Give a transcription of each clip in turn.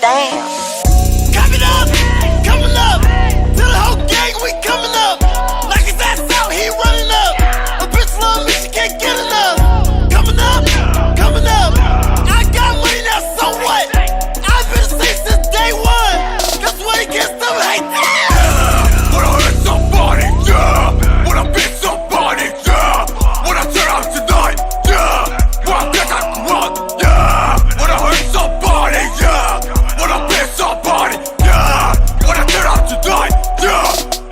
Damn. Coming up, coming up. Tell the whole gang we coming up. Like his ass out, he running up. A bitch love me, she can't get enough. Coming up, coming up. I got money now, so what? I've been a saint since day one. That's what he gets them hate. When I hit somebody, yeah. When I beat somebody, yeah. When I turn out tonight, yeah. When I get that one, yeah. When I hurt somebody, yeah. When I beat somebody, yeah. When I turn out tonight, yeah.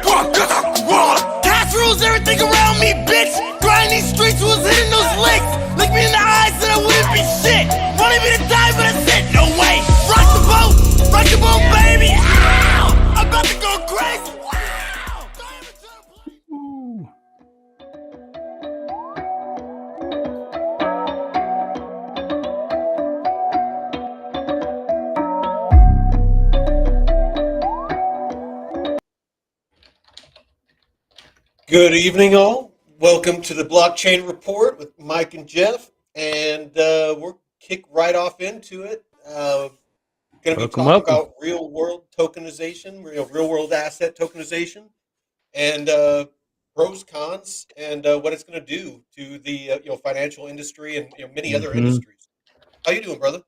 When I get that one. Cash rules everything around me, bitch. Grinding these streets was hitting those licks. Look me in the eyes and I wouldn't be shit. Wanted me to die, but I said no way. Rock the boat, baby. Ow! I'm about to go crazy. Wow! Don't even try to play. Good evening, all. Welcome to the Blockchain Report with Mike and Jeff, and we'll kick right off into it. Going to be talking about real world tokenization, real world asset tokenization, and pros, cons, and what it's going to do to the financial industry and many other industries. How you doing, brother?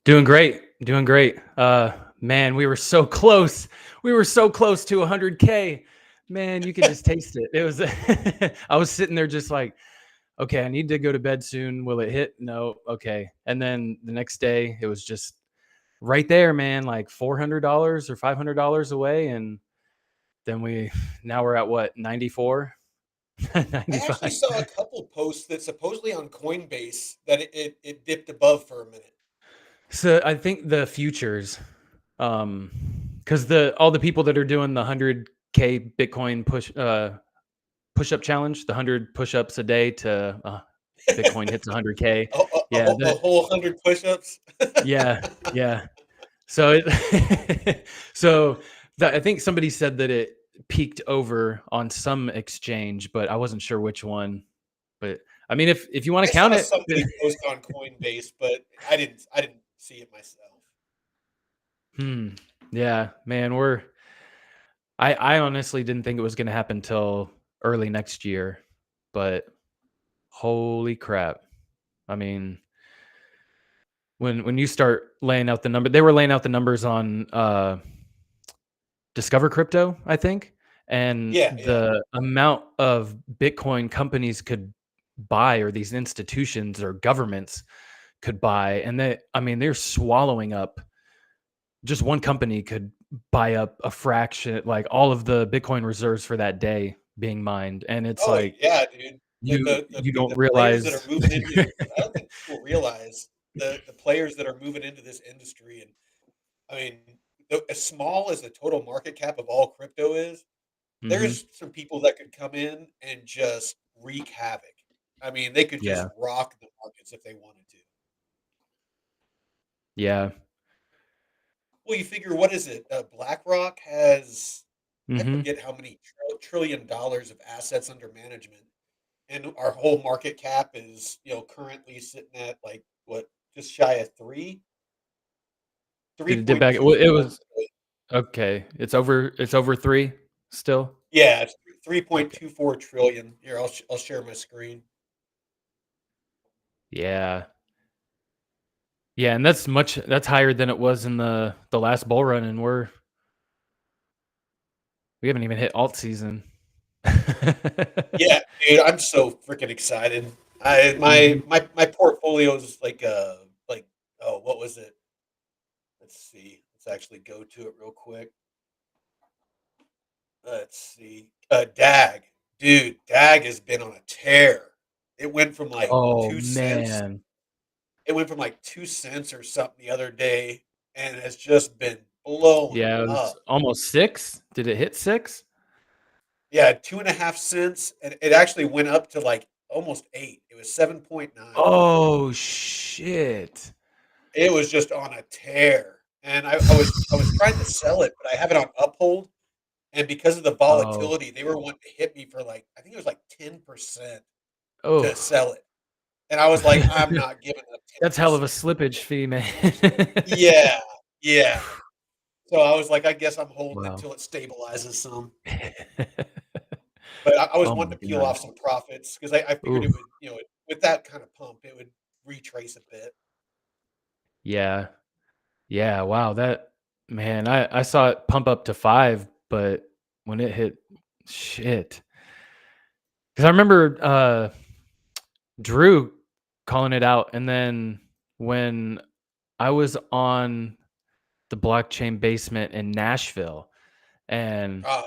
Doing great. Man, we were so close. We were so close to 100K. Man, you could just taste it. It was. I was sitting there just like, okay, I need to go to bed soon. Will it hit? No. Okay. And then the next day, it was just right there, man, like $400 or $500 away. And then now we're at what, 94? 95. I actually saw a couple posts that supposedly on Coinbase that it dipped above for a minute. So I think the futures, because all the people that are doing the 100K Bitcoin push-up challenge, the 100 push-ups a day to Bitcoin hits 100K. The whole 100 push-ups. yeah. So I think somebody said that it peaked over on some exchange, but I wasn't sure which one. But I mean, if you want to count it, somebody post on Coinbase, but I didn't see it myself. Yeah, man, I honestly didn't think it was going to happen till early next year, but holy crap. I mean, when you start laying out the number, they were laying out the numbers on Discover Crypto, I think, and the amount of Bitcoin companies could buy, or these institutions or governments could buy, and they're swallowing up. Just one company could buy up a fraction, like all of the Bitcoin reserves for that day being mined, and it's yeah, dude. You don't realize that are moving into. I don't think people realize the players that are moving into this industry, and I mean, as small as the total market cap of all crypto is, there's some people that could come in and just wreak havoc. I mean, they could just rock the markets if they wanted to. Yeah. Well, you figure, what is it? BlackRock has, I forget how many $1 trillion of assets under management, and our whole market cap is, currently sitting at like what, just shy of 3. It was okay. It's over 3 still. Yeah, it's 3.24 trillion. Here, I'll share my screen. Yeah, and that's higher than it was in the last bull run, and we haven't even hit alt season. Yeah, dude, I'm so freaking excited. My portfolio is like what was it? Let's see. Let's actually go to it real quick. Let's see. DAG. Dude, DAG has been on a tear. It went from like 2 cents. It went from like 2 cents or something the other day, and has just been blowing it was up. Almost 6. Did it hit 6? Yeah, 2.5 cents, and it actually went up to like almost 8. It was 7.9. Oh shit! It was just on a tear, and I was trying to sell it, but I have it on uphold, and because of the volatility, they were wanting to hit me for like, I think it was like 10% to sell it. And I was like, I'm not giving up 10%. That's hell of a slippage fee, man. Yeah. Yeah. So I was like, I guess I'm holding it Wow. till it stabilizes some. But I was Oh wanting my to peel god. off some profits because I figured it Oof. would, with that kind of pump, it would retrace a bit. Yeah. Yeah, wow, that man, I saw it pump up to 5, but when it hit shit. Because I remember, Drew calling it out, and then when I was on the blockchain basement in Nashville, and Oh,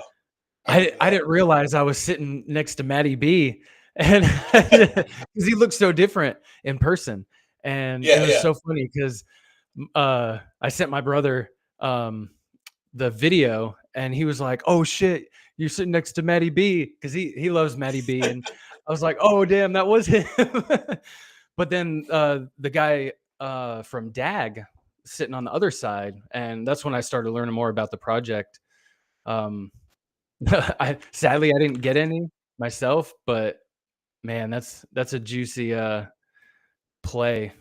I I remember I that. didn't realize I was sitting next to Matty B, and because he looked so different in person, and it Yeah, was yeah. so funny because I sent my brother, the video, and he was like, "Oh shit, you're sitting next to Matty B," because he loves Matty B, and I was like, "Oh damn, that was him." But then the guy from DAG sitting on the other side, and that's when I started learning more about the project. Um, I sadly I didn't get any myself, but man, that's a juicy play.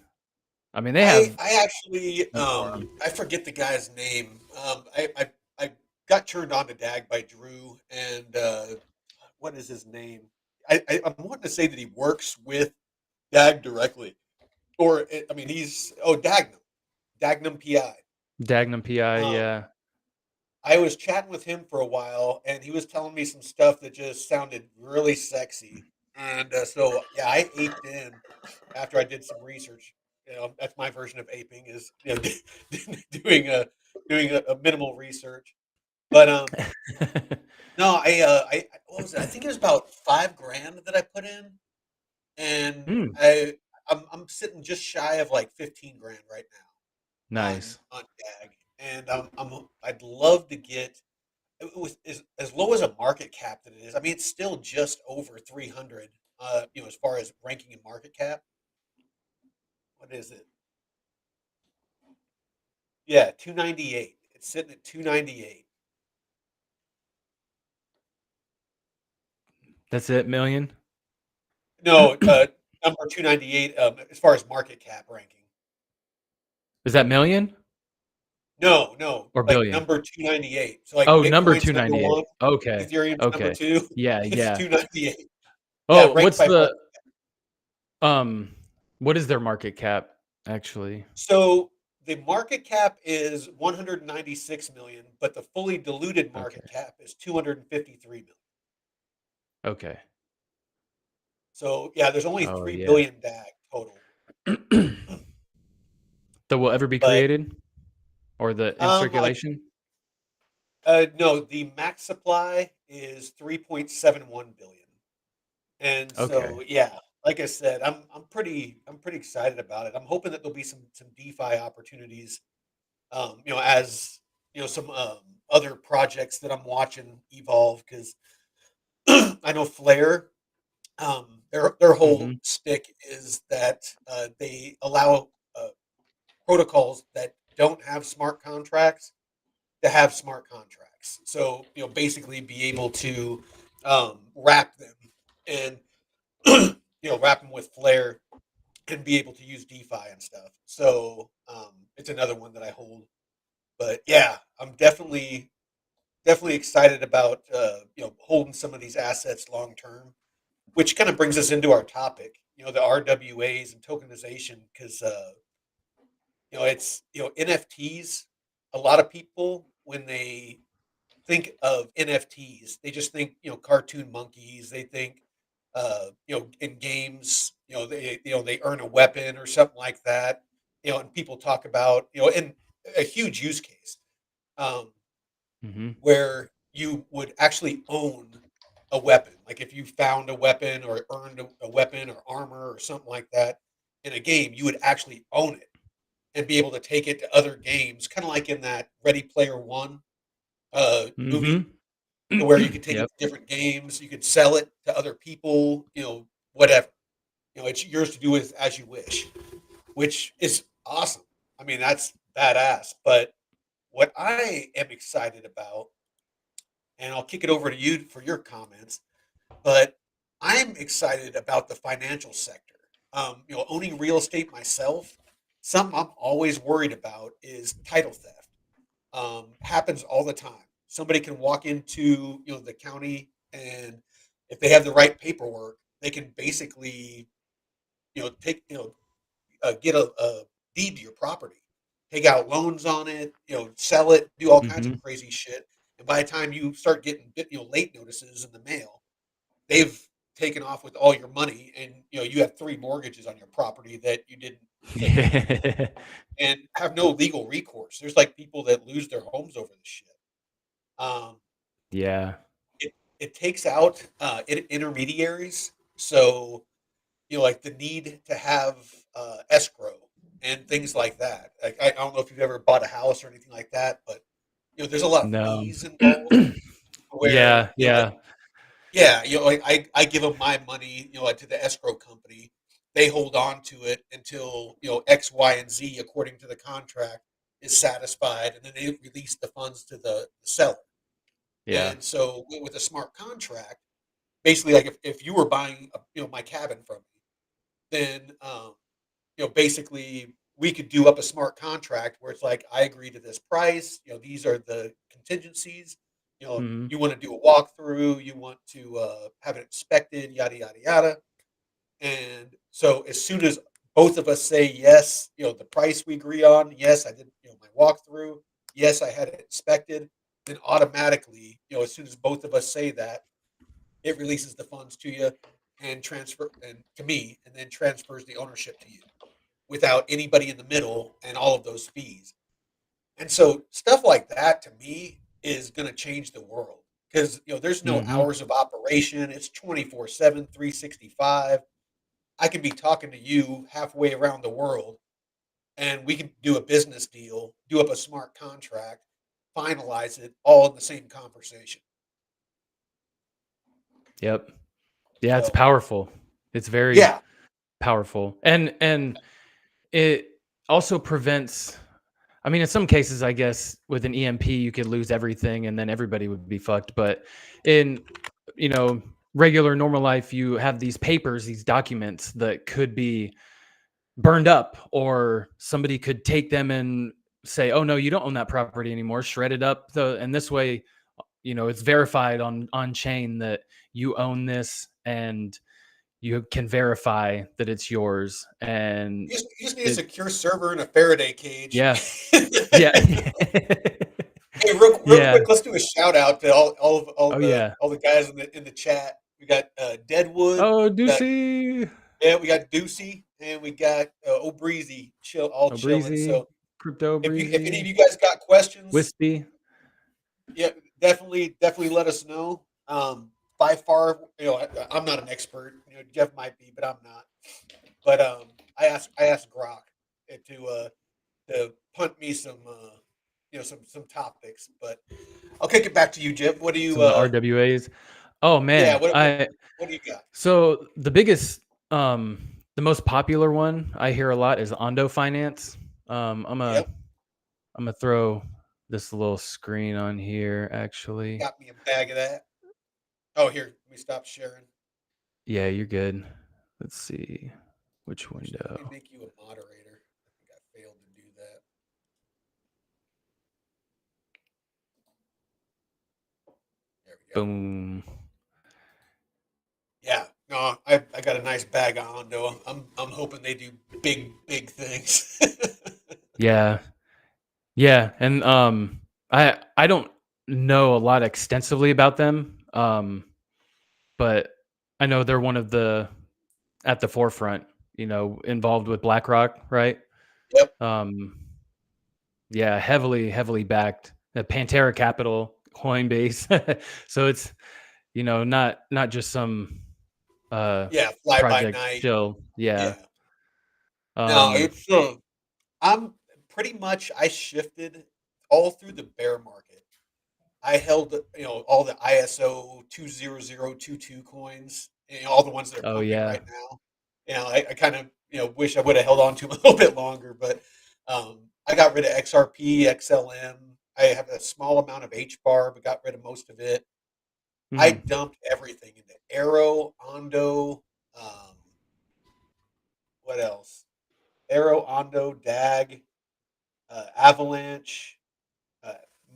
I mean, they have I actually no farm. I forget the guy's name. I got turned on to Dag by Drew, and what is his name? I'm wanting to say that he works with Dag directly, or I mean he's Dagnum PI. Dagnum PI, Um, yeah. I was chatting with him for a while, and he was telling me some stuff that just sounded really sexy. And so, yeah, I aped in after I did some research. That's my version of aping is doing a minimal research. But no, I what was it? I think it was about 5 grand that I put in, and Mm, I'm sitting just shy of like 15 grand right now nice. on DAG, and I'd love to get with as low as a market cap that it is. I mean, it's still just over 300. As far as ranking in market cap, what is it? Yeah, 298. It's sitting at 298. That's it, million? No, number 298. As far as market cap ranking. Is that million No, no, or like billion? number 298. So like Oh, number Bitcoin's number 298. one, Okay. Ethereum's number Okay. two. Yeah, It's yeah. 298. Yeah, Oh, ranked what's by the market. um what is their market cap actually? So the market cap is 196 million, but the fully diluted Okay. market cap is 253 million. Okay. So yeah, there's only Oh, 3 yeah. billion DAG total. That will ever be But created or the in I circulation? no, the max supply is 3.71 billion. And Okay. so yeah, like I said, I'm pretty excited about it. I'm hoping that there'll be some DeFi opportunities as some other projects that I'm watching evolve because I know Flare. Their whole Mhm. stick is that they allow protocols that don't have smart contracts to have smart contracts. So basically, be able to wrap them and wrap them with Flare and be able to use DeFi and stuff. So it's another one that I hold. But yeah, I'm definitely excited about holding some of these assets long term, which kind of brings us into our topic, the RWAs and tokenization, because it's NFTs. A lot of people when they think of NFTs, they just think cartoon monkeys. They think in games, they earn a weapon or something like that. And people talk about in a huge use case. Um, Mhm. where you would actually own a weapon. Like if you found a weapon or earned a weapon or armor or something like that in a game, you would actually own it and be able to take it to other games, kind of like in that Ready Player One movie, Mhm. to where you could take it Yep. to different games, you could sell it to other people, whatever. It's yours to do with as you wish, which is awesome. I mean, that's badass. But what I am excited about, and I'll kick it over to you for your comments, but I'm excited about the financial sector. Owning real estate myself, something I'm always worried about is title theft. happens all the time. Somebody can walk into the county, and if they have the right paperwork, they can basically take get a deed to your property, take out loans on it, sell it, do all kinds of Hmm. crazy shit. And by the time you start getting late notices in the mail, they've taken off with all your money, and you have three mortgages on your property that you didn't take care of and have no legal recourse. There's like people that lose their homes over this shit. Um, Yeah. it takes out intermediaries. So like the need to have escrow and things like that. Like I don't know if you've ever bought a house or anything like that, but there's a lot of No. fees involved where Yeah. Yeah. yeah, like I give them my money, like to the escrow company. They hold on to it until X, Y, and Z according to the contract is satisfied, and then they release the funds to the seller. Yeah. And so with a smart contract, basically, like if you were buying my cabin from me, then basically we could do up a smart contract where it's like I agree to this price. These are the contingencies. Hmm. You want to do a walkthrough, you want to have it inspected, yada yada yada. And so as soon as both of us say yes, the price we agree on, yes, I did my walkthrough, yes, I had it inspected, then automatically, as soon as both of us say that, it releases the funds to you and transfer and to me, and then transfers the ownership to you without anybody in the middle and all of those fees. And so stuff like that to me is going to change the world because there's no Hmm. hours of operation. It's 24/7, 365. I could be talking to you halfway around the world, and we can do a business deal, do up a smart contract, finalize it all in the same conversation. Yep. Yeah. It's So powerful. It's very yeah, powerful, and it also prevents. I mean, in some cases, I guess with an EMP, you could lose everything, and then everybody would be fucked. But in you know regular normal life, you have these papers, these documents that could be burned up, or somebody could take them and say, "Oh no, you don't own that property anymore." Shred it up, and this way, it's verified on chain that you own this, and you can verify that it's yours. And you just need a it, secure server and a Faraday cage. yeah, Hey, yeah, real yeah. quick, let's do a shout out to Oh yeah. all the guys in the chat. We got Deadwood, Oh, we got Ducey. yeah, we got Deucey, and we got O'Breezy, all Oh, chilling. Breezy. So Crypto if any of Breezy. you guys got questions, Wispy. yeah, definitely let us know. By far, I'm not an expert. Jeff might be, but I'm not. But I asked Grok to punt me some topics. But I'll kick it back to you, Jeff. What do you Some of the RWAs. Oh yeah, man. what do you got? So the biggest, the most popular one I hear a lot is Ondo Finance. I'm a Yep, I'm gonna throw this little screen on here actually. got me a bag of that. Oh, here, let me stop sharing. Yeah, you're good. Let's see which Actually, let me window. make you a moderator. I think I failed to do that. There we go. Boom. Yeah, no, I got a nice bag of Hondo. I'm hoping they do big things. Yeah. Yeah, and I don't know a lot extensively about them, but I know they're one of the at the forefront, involved with BlackRock, right? Yep. Um, yeah, heavily backed. Pantera Capital, Coinbase. So it's not just some Yeah, fly by project night. chill. Yeah. Yeah. No, Um, it's I'm pretty much I shifted all through the bear market. I held all the ISO 20022 coins, all the ones that are oh pumping yeah. right now. I kind of wish I would have held on to them a little bit longer, but I got rid of XRP, XLM. I have a small amount of HBAR, but got rid of most of it. I Mhm. dumped everything into Arrow, Ondo, um, what else? Arrow, Ondo, DAG, Avalanche,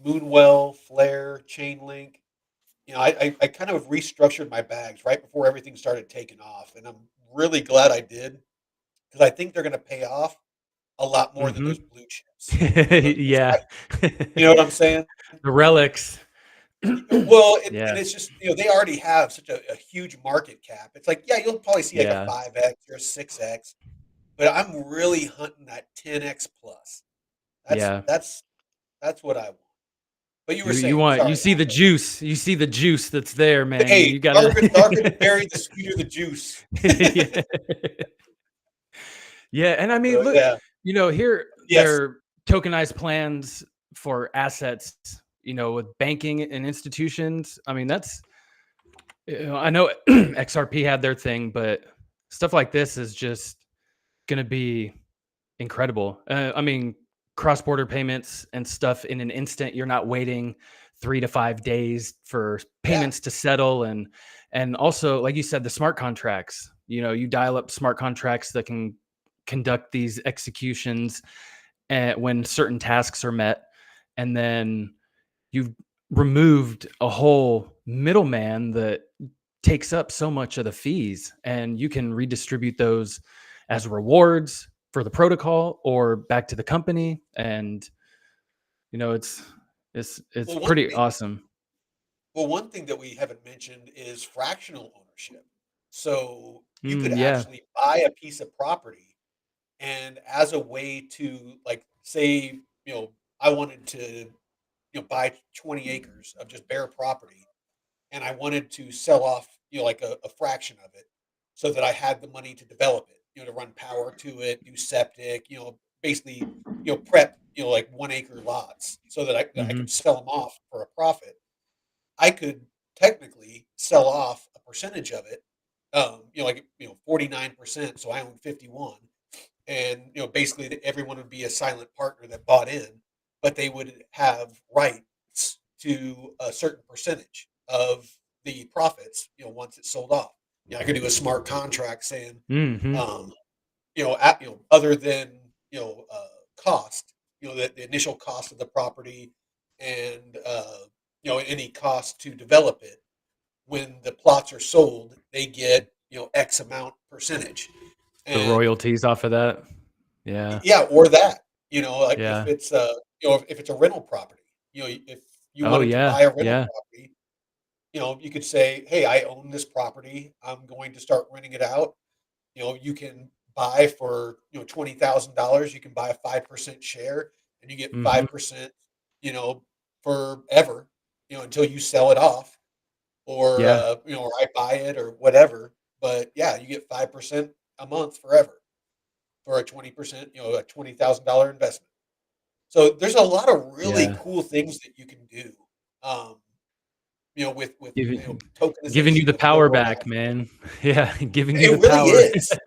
Moonwell, Flare, Chainlink. I kind of restructured my bags right before everything started taking off, and I'm really glad I did because I think they're going to pay off a lot more than Mm-hmm. those blue chips. Yeah. You know what I'm saying? The relics. Well, and Yeah. it's just they already have such a huge market cap. It's like, yeah, you'll probably see like a Yeah. 5x or a 6x, but I'm really hunting that 10x plus. That's Yeah. that's that's what I want. But you were You saying, want, you sorry. see the juice. You see the juice that's there, man. Hey, You gotta. darker the berry, the sweeter the juice. Yeah. Yeah, and I mean, So look, yeah, here yes, they're tokenized plans for assets, with banking and institutions. I mean, that's, I know XRP had their thing, but stuff like this is just going to be incredible. I mean, cross-border payments and stuff in an instant. You're not waiting 3 to 5 days for yeah, payments to settle, and also, like you said, the smart contracts. You dial up smart contracts that can conduct these executions when certain tasks are met, and then you've removed a whole middleman that takes up so much of the fees, and you can redistribute those as rewards for the protocol or back to the company. And it's Well, pretty awesome. one thing that we haven't mentioned is fractional ownership. So you could Yeah. actually buy a piece of property, and as a way to, like, say, I wanted to, buy 20 acres of just bare property, and I wanted to sell off, like a fraction of it, so that I had the money to develop it, to run power to it, do septic, basically, prep, like 1 acre lots, so that I Hmm. could sell them off for a profit. I could technically sell off a percentage of it, like 49%. So I own 51, and basically everyone would be a silent partner that bought in, but they would have rights to a certain percentage of the profits. Once it's sold off, I could do a smart contract saying, Hmm. um, other than cost, the initial cost of the property, and any cost to develop it. When the plots are sold, they get X amount percentage, The and royalties off of that. Yeah. yeah, or that, like if Yeah. it's if it's a rental property, if you Oh wanted to yeah. buy a rental Yeah. property, you could say, hey, I own this property, I'm going to start renting it out. You can buy for $20,000. You can buy a 5% share, and you get Hmm. 5%, forever, until you sell it off, or Yeah. or I buy it or whatever. But yeah, you get 5% a month forever for a 20%, a $20,000 investment. So there's a lot of really Yeah. cool things that you can do, um, with Giving giving you tokenization the with real power world back, assets. man. Yeah, giving you It the really power. is.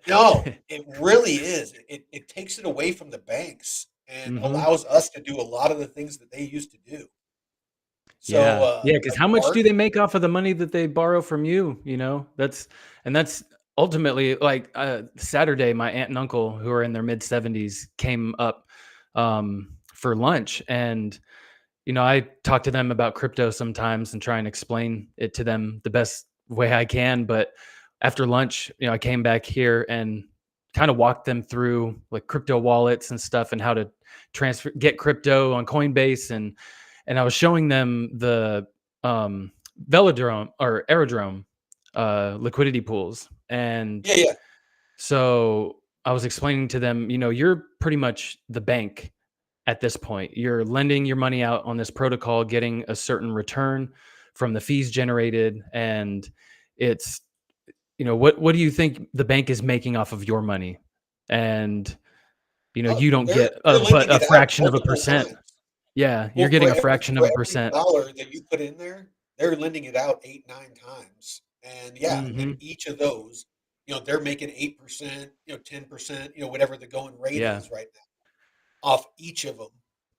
No, it really is. It takes it away from the banks and Hmm. allows us to do a lot of the things that they used to do. So, Yeah. Yeah, because like how much do art, they make off of the money that they borrow from you? That's ultimately, like, Saturday, my aunt and uncle, who are in their mid 70s, came up for lunch, and I talk to them about crypto sometimes and try and explain it to them the best way I can. But after lunch, I came back here and kind of walked them through like crypto wallets and stuff, and how to get crypto on Coinbase, and I was showing them the um, velodrome or aerodrome liquidity pools. And yeah, yeah. so I was explaining to them, you're pretty much the bank at this point. You're lending your money out on this protocol, getting a certain return from the fees generated. And it's, what do you think the bank is making off of your money? And, Oh, you don't get they're but lending a it out fraction of a multiple percent. times. Yeah, you're Well, getting a fraction of for a every percent. dollar that you put in there, they're lending it out 8, 9 times. And yeah, and Hmm. each of those, they're making 8%, 10%, whatever the going rate Yeah. is right now, off each of them.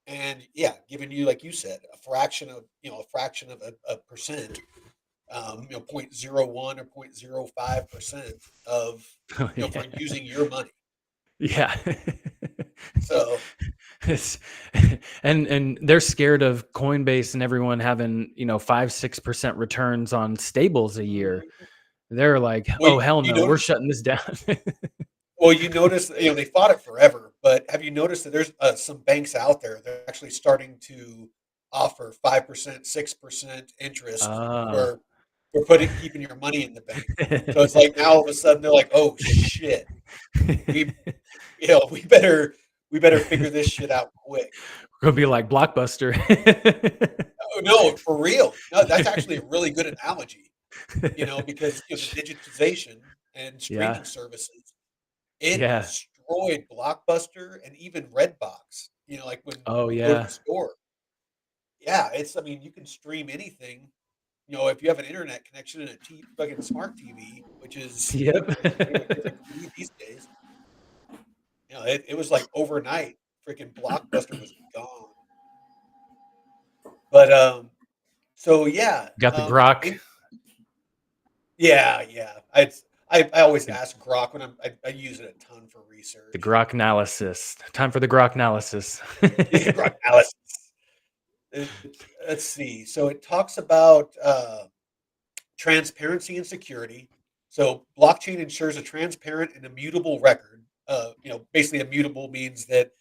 And yeah, giving you, like you said, a fraction of a percent, 0.01 or 0.05% of, Oh, yeah. for using your money. Yeah. So It's- and they're scared of Coinbase and everyone having 5-6% returns on stables a year. They're like, Well, oh hell you no, we're notice. shutting this down. Well, you notice, they fought it forever, but have you noticed that there's some banks out there that are actually starting to offer 5%, 6% interest Ah. for keeping your money in the bank. So it's like now all of a sudden they're like, oh shit, we we better figure this shit out quick. Gonna be like Blockbuster. Oh, no, for real. No, that's actually a really good analogy. Because the digitization and Yeah. streaming services, it Yeah. destroyed Blockbuster and even Redbox. Like when Oh you go to yeah. the store. Yeah, I mean, you can stream anything. If you have an internet connection and a fucking smart TV, which is pretty much Yep. every TV these days. It was like overnight, freaking Blockbuster was gone. But so yeah, Got the grok. yeah. I always ask Grok when I use it a ton for The research. grok analysis. Time for the grok analysis. Yeah, Grok analysis. Let's see. So it talks about transparency and security. So blockchain ensures a transparent and immutable record. Basically, immutable means that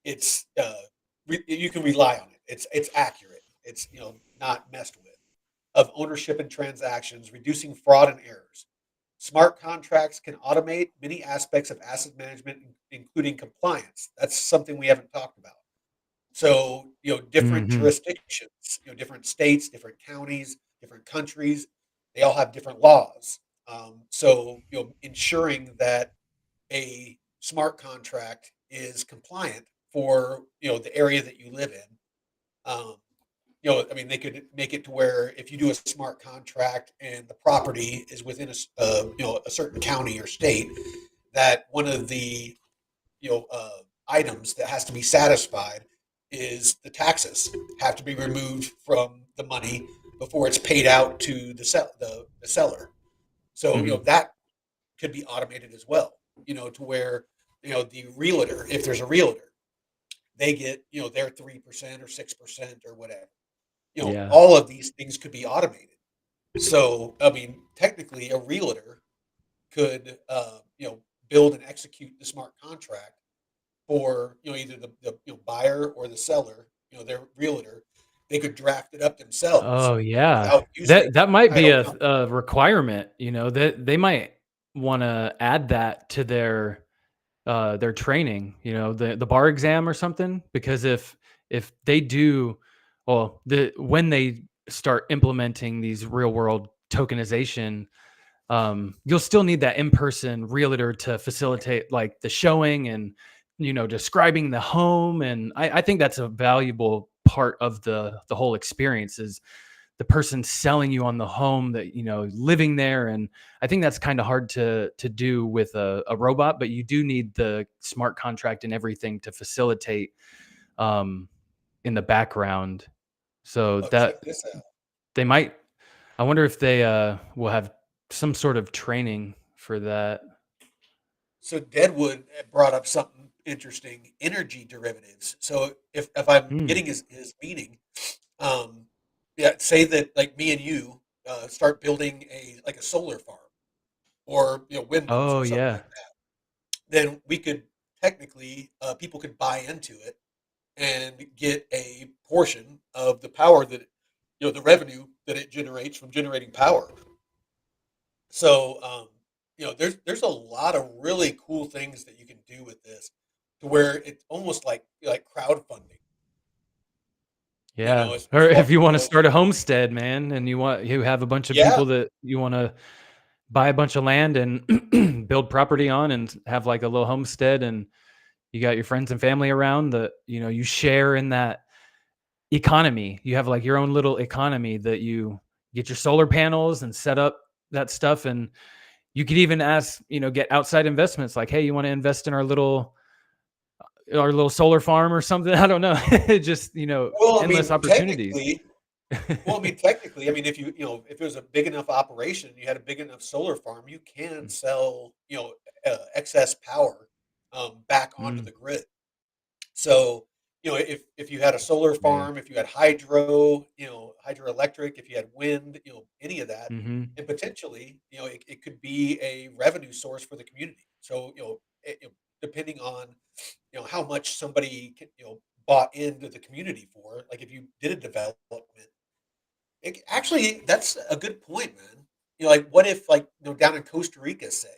it's you can rely on it. It's accurate. It's not messed with. Of ownership and transactions, reducing fraud and errors. Smart contracts can automate many aspects of asset management, including compliance. That's something we haven't talked about. So, different Hmm. jurisdictions, different states, different counties, different countries, they all have different laws. So, ensuring that a smart contract is compliant for, the area that you live in. I mean, they could make it to where if you do a smart contract and the property is within a certain county or state, that one of the items that has to be satisfied is the taxes have to be removed from the money before it's paid out to the seller. So Hmm. that could be automated as well. To where the realtor, if there's a realtor, they get their 3% or 6% or whatever. Yeah. All of these things could be automated. So I mean, technically, a realtor could build and execute the smart contract for either the buyer or the seller, their realtor. They could draft it up themselves Oh yeah. without using That might be title a, company. a requirement. That they might want to add that to their training. The bar exam or something. Because if they do, well, when they start implementing these real world tokenization, you'll still need that in-person realtor to facilitate like the showing and describing the home. And I think that's a valuable part of the whole experience is the person selling you on the home that living there. And I think that's kind of hard to do with a robot, but you do need the smart contract and everything to facilitate um in the background, so Oh, that check this out. they might. I wonder if they will have some sort of training for that. So Deadwood brought up something interesting: energy derivatives. So if I'm Hmm. getting his meaning, um, yeah, say that like me and you start building a solar farm or windmills Oh or something yeah. like that, then we could technically people could buy into it and get a portion of the power that the revenue that it generates from generating power. So there's a lot of really cool things that you can do with this, to where it's almost like crowdfunding. Yeah. As Or far if you want to start a homestead, man, and you have a bunch of yeah, people that you want to buy a bunch of land and build property on and have like a little homestead, and you got your friends and family around that you share in that economy. You have like your own little economy that you get your solar panels and set up that stuff. And you could even ask, get outside investments like, hey, you want to invest in our little solar farm or something? I don't know. Just, well, I endless mean, opportunities. technically, I mean, if if it was a big enough operation, you had a big enough solar farm, you can sell excess power back onto Mm. the grid. So if you had a solar farm, if you had hydro, hydroelectric, if you had wind, any of that, Mm-hmm. and potentially, it could be a revenue source for the community. So, depending on, how much somebody, bought into the community for, like if you did a development, actually, that's a good point, man. Like what if, like, down in Costa Rica, say,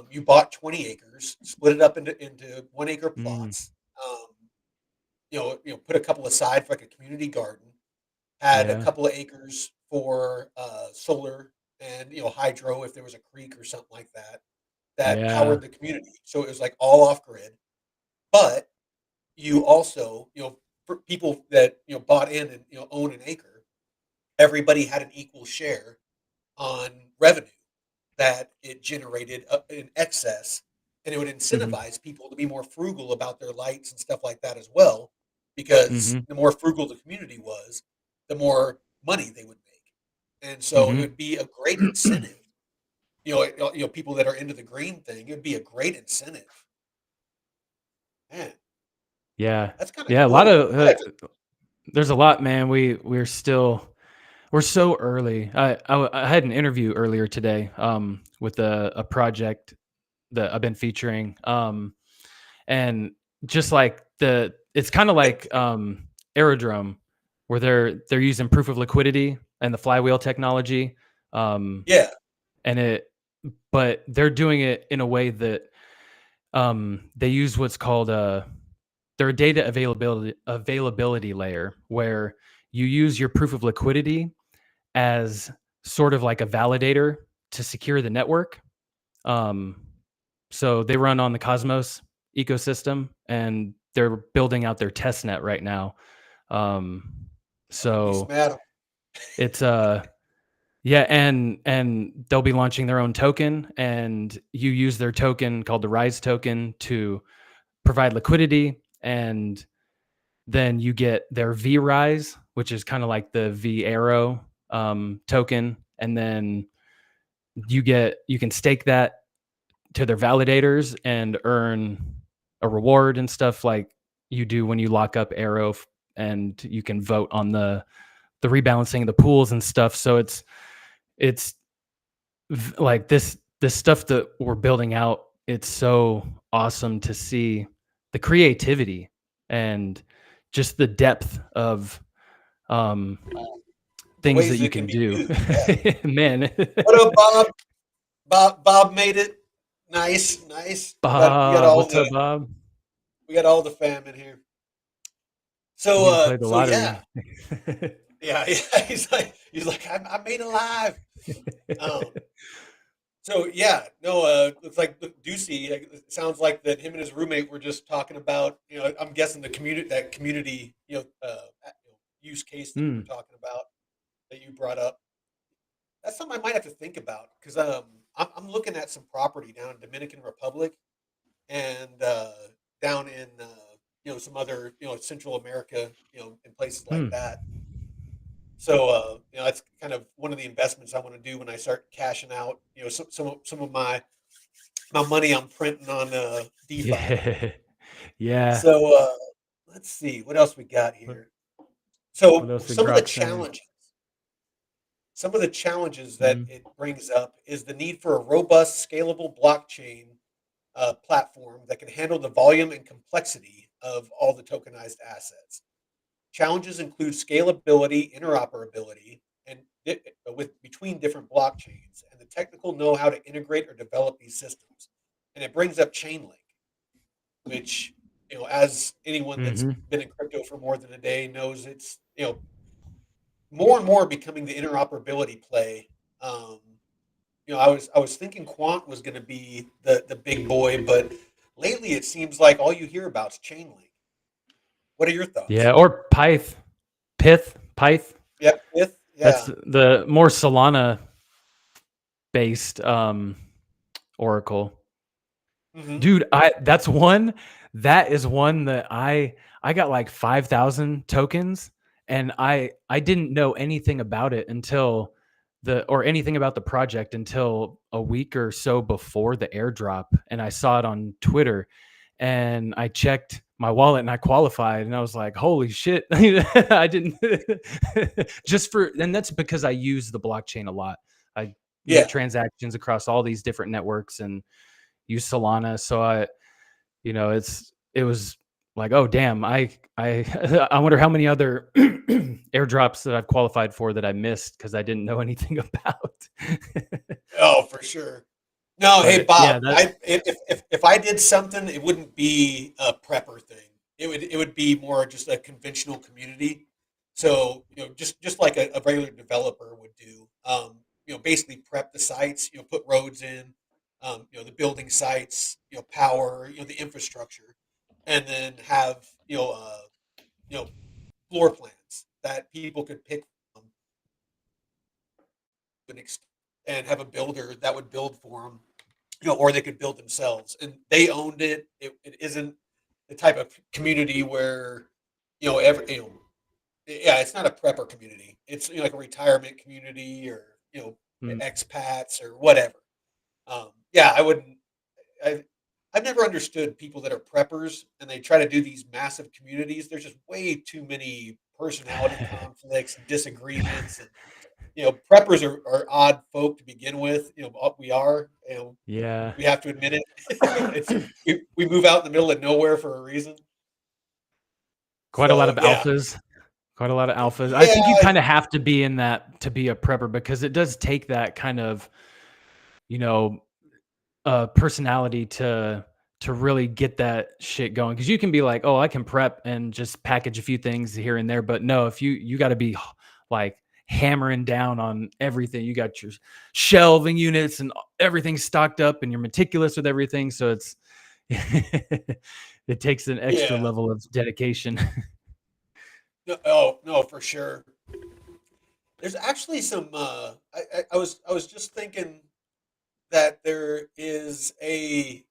you bought 20 acres, split it up into 1 acre Mm. plots. Um, put a couple aside for like a community garden, had a Yeah. couple of acres for solar and hydro if there was a creek or something like that Yeah. powered the community. So it was like all off grid. But you also, for people that bought in and own an acre, everybody had an equal share on revenue that it generated in excess, and it would Mm-hmm. incentivize people to be more frugal about their lights and stuff like that as well, because Mm-hmm. the more frugal the community was, the more money they would make, and so it Mm-hmm. would be a great incentive. People that are into the green thing, it would be a great incentive. Man, Yeah. that's kind of Yeah. A lot cool. of I like to, there's a lot, man. We're so early. I had an interview earlier today with a project that I've been featuring. And just like it's kind of like Aerodrome, where they're using proof of liquidity and the flywheel technology. Um, yeah, and but they're doing it in a way that they use what's called they're a data availability layer, where you use your proof of liquidity as sort of like a validator to secure the network. Um, so they run on the Cosmos ecosystem, and they're building out their test net right now. Um, East so Madam. it's yeah, and they'll be launching their own token, and you use their token called the Rise token to provide liquidity, and then you get their V Rise, which is kind of like the V Arrow token, and then you can stake that to their validators and earn a reward and stuff like you do when you lock up Arrow, and you can vote on the rebalancing of the pools and stuff. So it's like this stuff that we're building out. It's so awesome to see the creativity and just the depth of um The things that ways you that it can can be do. used. Yeah. Man. What up, Bob? Bob made it. Nice, nice. Bob, what's up, Bob? We got all the fam in here. You So need to play the so yeah, lottery. yeah, yeah. He's like I made it live. Um, so yeah, no, looks like Ducey. It sounds like that him and his roommate were just talking about. I'm guessing the community use case that you were Mm, talking about that you brought up. That's something I might have to think about because I'm looking at some property down in Dominican Republic and down in some other Central America, in places like mm. that. So that's kind of one of the investments I want to do when I start cashing out. Some of my money I'm printing on DeFi. Yeah. Yeah. So let's see what else we got What here. what So else did Grok saying? some of the challenges that Mm, it brings up is the need for a robust, scalable blockchain platform that can handle the volume and complexity of all the tokenized assets. Challenges include scalability, interoperability, and with between different blockchains, and the technical know-how to integrate or develop these systems. And it brings up Chainlink, which as anyone that's mhm. been in crypto for more than a day knows, it's more and more becoming the interoperability play. Um, I was thinking Quant was going to be the big boy, but lately it seems like all you hear about is Chainlink. What are your Yeah, thoughts? or Pyth. Yep, fifth, That's yeah. the more Solana based oracle. Hmm. Dude, that is one that I got like 5,000 tokens, and I didn't know anything about it until anything about the project until a week or so before the airdrop, and I saw it on Twitter, and I checked my wallet and I qualified, and I was like, holy shit. I didn't and that's because I use the blockchain a lot. I make transactions across all these different networks and use Solana. So it was like, oh damn, I I wonder how many other airdrops that I've qualified for that I missed because I didn't know anything about. Oh, for sure. No, hey But yeah, Bob, if I did something, it wouldn't be a prepper thing. It would be more just a conventional community. So just like a regular developer would do. Basically prep the sites. Put roads in. The building sites. Power. The infrastructure, and then have you know floor plans that people could pick from and have a builder that would build for them, or they could build themselves, and they owned it. It isn't the type of community where every yeah, it's not a prepper community. It's like a retirement community, or mm, expats or whatever. Yeah, I wouldn't. I, I've never understood people that are preppers and they try to do these massive communities. There's just way too many personality conflicts, disagreements, and preppers are odd folk to begin with. We are. yeah, We have to admit it. We move out in the middle of nowhere for a reason. quite a lot So of yeah, alphas. Quite a lot of alphas. I think you yeah, kind of have to be in that to be a prepper because it does take that kind of, you know, personality to really get that shit going. Because you can be like, oh, I can prep and just package a few things here and there, but no, if you got to be like hammering down on everything. You got your shelving units and everything stocked up, and you're meticulous with everything. So it's it takes an extra yeah. level of dedication. No, oh no, for sure. There's actually some. I was just thinking that there is a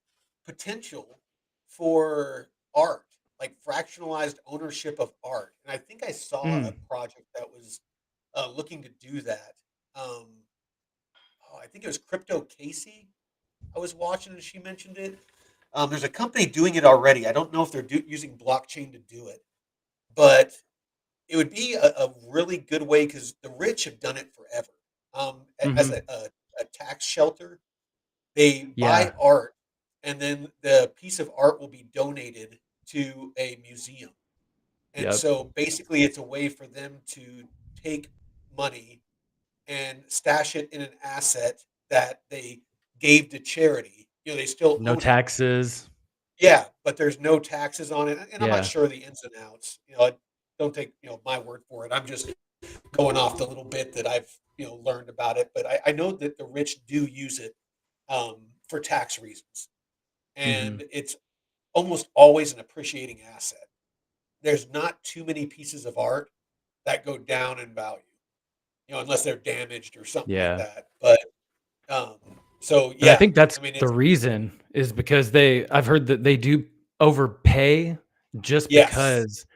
potential for art, like fractionalized ownership of art, and I think I saw a Mm, project that was looking to do that. Um, I think it was Crypto Casey. I was watching and she mentioned it. There's a company doing it already. I don't know if they're using blockchain to do it, but it would be a really good way because the rich have done it forever. As hmm a tax shelter, they buy Yeah. art, and then the piece of art will be donated to a museum. And Yep. so basically, it's a way for them to take money and stash it in an asset that they gave to charity. They still No own it. taxes. Yeah, but there's no taxes on it, and I'm not Yeah. sure the ins and outs. Don't take my word for it. I'm just going off the little bit that I've learned about it. But I know that the rich do use it for tax reasons, hmm and it's almost always an appreciating asset. There's not too many pieces of art that go down in value, unless they're damaged or something like Yeah. that. But um, so And I yeah, think that's I mean the it's reason is because I've heard that they do overpay just yes, because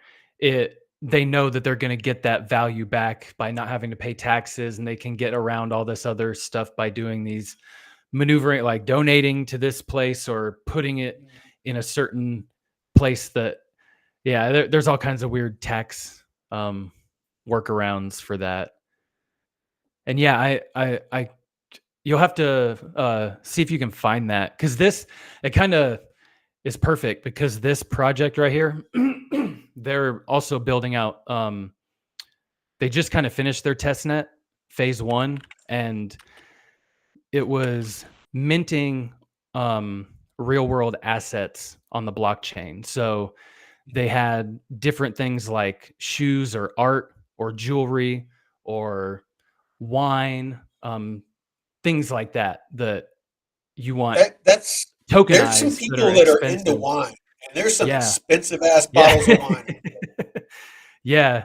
they know that they're going to get that value back by not having to pay taxes, and they can get around all this other stuff by doing these maneuvering, like donating to this place or putting it in a certain place that, yeah, there's all kinds of weird tax um, workarounds for that. And yeah, I you'll have to see if you can find that because it kind of is perfect because this project right here, they're also building out. They just kind of finished their test net phase one, and it was minting real world assets on the blockchain. So they had different things like shoes or art or jewelry or wine, things like that you want that's there's some tokenized that are people that are into expensive. wine, and there's some Yeah. expensive ass Yeah. bottles of wine. Yeah.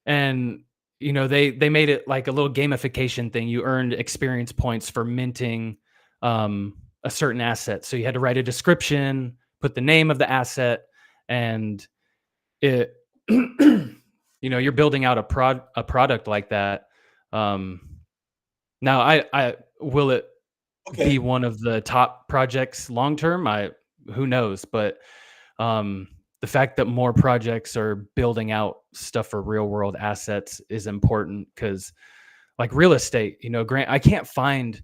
And they made it like a little gamification thing. You earned experience points for minting a certain asset. So you had to write a description, put the name of the asset, and it you're building out a product like that. Um Now I will it be Okay, one of the top projects long term? Who knows, but um, the the fact that more projects are building out stuff for real world assets is important, because like real estate, Grant, I can't find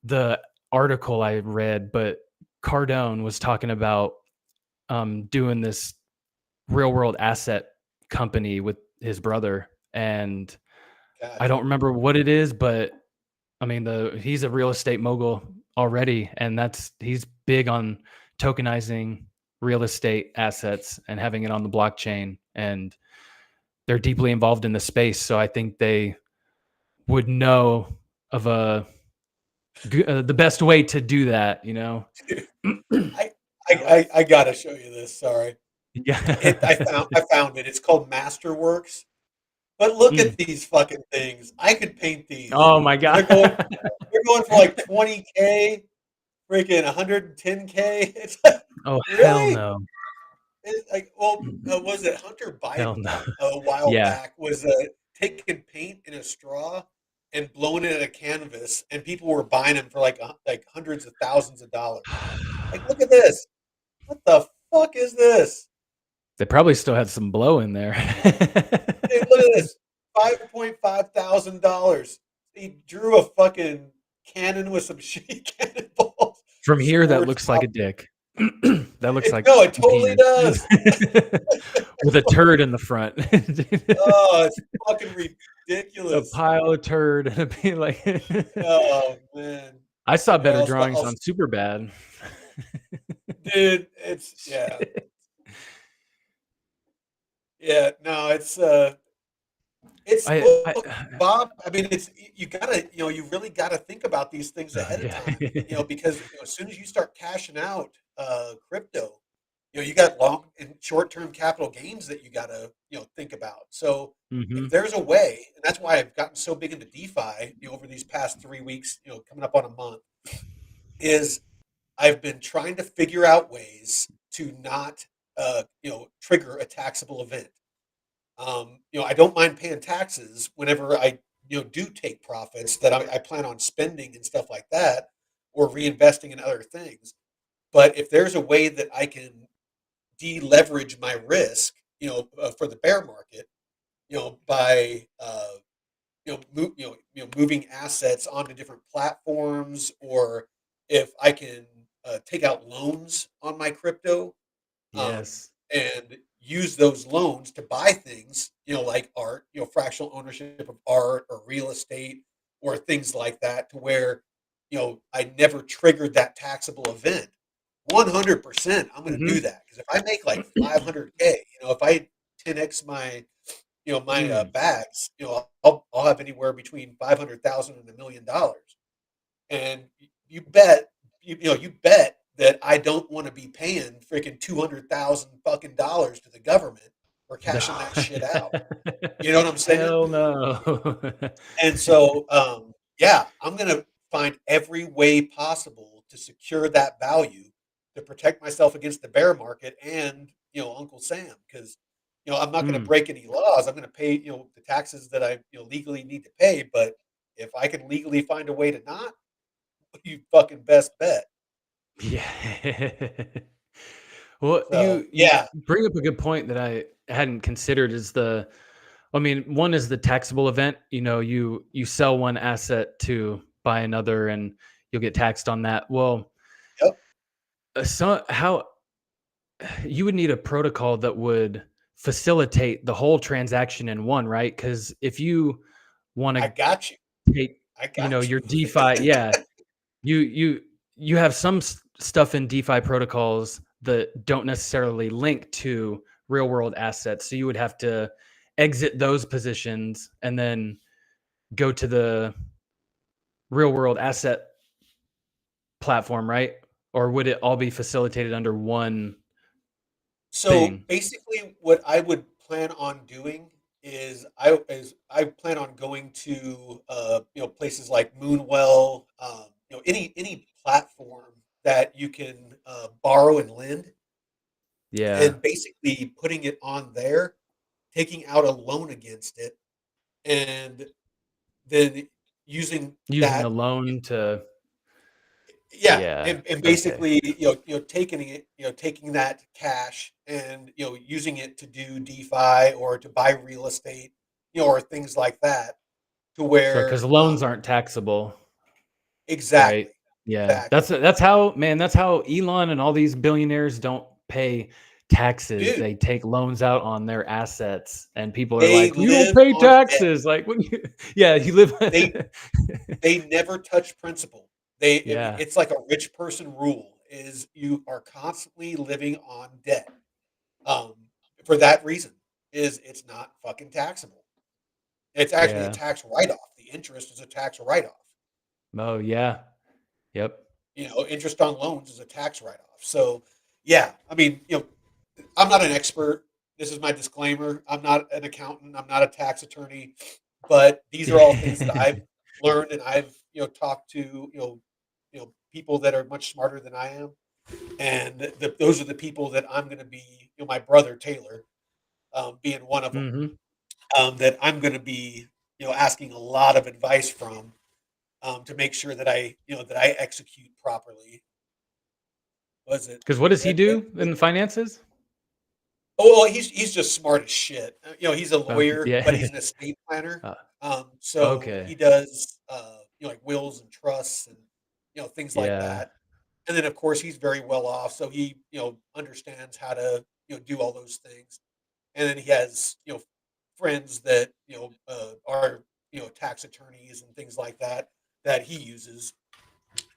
the article I read, but Cardone was talking about doing this real world asset company with his brother, and I don't remember what it is, but I mean, he's a real estate mogul already, and he's big on tokenizing real estate assets and having it on the blockchain, and they're deeply involved in the space. So I think they would know of the best way to do that. I gotta show you this. Sorry, Yeah. I found it. It's called Masterworks. But look at these fucking things. I could paint these. Oh my god. They're going for like 20K, freaking 110K. It's like, oh really? hell no. It's like, well, was it Hunter Hell Biden no. a while Yeah. back was taking paint in a straw and blowing it at a canvas, and people were buying them for like hundreds of thousands of dollars. Like, look at this. What the fuck is this? They probably still had some blow in there. Hey, look at this. $5,500. He drew a fucking cannon with some shitty cannonballs. From here, that looks like a dick. That looks like no, it totally does. With a turd in the front. Oh, it's fucking ridiculous. A pile of turd and be like. Oh man. I saw better drawings on Superbad. Dude, it's yeah. Yeah, no, it's Bob. I mean, it's you gotta, you really gotta think about these things ahead of time, because as soon as you start cashing out crypto, you got long and short-term capital gains that you gotta, think about. So if there's a way, and that's why I've gotten so big into DeFi, over these past 3 weeks, coming up on a month, is I've been trying to figure out ways to not, trigger a taxable event. I don't mind paying taxes whenever I, do take profits that I plan on spending and stuff like that, or reinvesting in other things. But if there's a way that I can deleverage my risk, for the bear market, by moving assets onto different platforms, or if I can take out loans on my crypto, Yes. and use those loans to buy things, like art, fractional ownership of art or real estate or things like that, to where, I never triggered that taxable event. 100%, I'm going to do that, because if I make like 500K, if I 10x my, my bags, I'll have anywhere between 500,000 and $1 million, and you bet that I don't want to be paying freaking 200,000 fucking dollars to the government for cashing that shit out. You know what I'm saying? Hell no. And so, yeah, I'm gonna find every way possible to secure that value, to protect myself against the bear market and, Uncle Sam, because, I'm not going to break any laws. I'm going to pay, the taxes that I, legally need to pay. But if I can legally find a way to not, you fucking best bet. Yeah. Well, So, you bring up a good point that I hadn't considered, is one is the taxable event. You sell one asset to buy another, and you'll get taxed on that. Well, how you would need a protocol that would facilitate the whole transaction in one, right? Because if you want to, I got you. Take, your DeFi, yeah, you have some stuff in DeFi protocols that don't necessarily link to real world assets. So you would have to exit those positions and then go to the real world asset platform, right? Or would it all be facilitated under one thing? Basically, what I would plan on doing is I plan on going to places like Moonwell, any platform that you can borrow and lend. Yeah. And basically putting it on there, taking out a loan against it, and then using the loan to Yeah, Yeah. and Okay. basically, taking it, taking that cash and using it to do DeFi or to buy real estate, or things like that, to So, because where loans aren't taxable, right? exactly, Yeah, exactly, that's how, man. That's how Elon and all these billionaires don't pay taxes. dude, They take loans out on their assets, and people are they like, "You don't live pay on debt. taxes." Like when you, yeah, you live. They they never touch principal. Yeah, It's like a rich person rule is you are constantly living on debt. Um, for that reason, is it's not fucking taxable. It's actually a yeah. tax write-off. The interest is a tax write-off. Oh, yeah. Yep. Interest on loans is a tax write-off. So, yeah, I mean, I'm not an expert. This is my disclaimer. I'm not an accountant. I'm not a tax attorney, but these are all things that I've learned and I've talked to people that are much smarter than I am, and those are the people that I'm going to be. My brother Taylor, being one of them, Hmm. that I'm going to be asking a lot of advice from, to make sure that I execute properly. Was it? Because what does he Ed, do in the finances? Oh, well, he's just smart as shit. He's a Okay. lawyer, but Yeah. he's an estate planner. Uh, So okay. he does like wills and trusts and things like Yeah. that. And then of course he's very well off, so he understands how to do all those things. And then he has friends that are tax attorneys and things like that that he uses.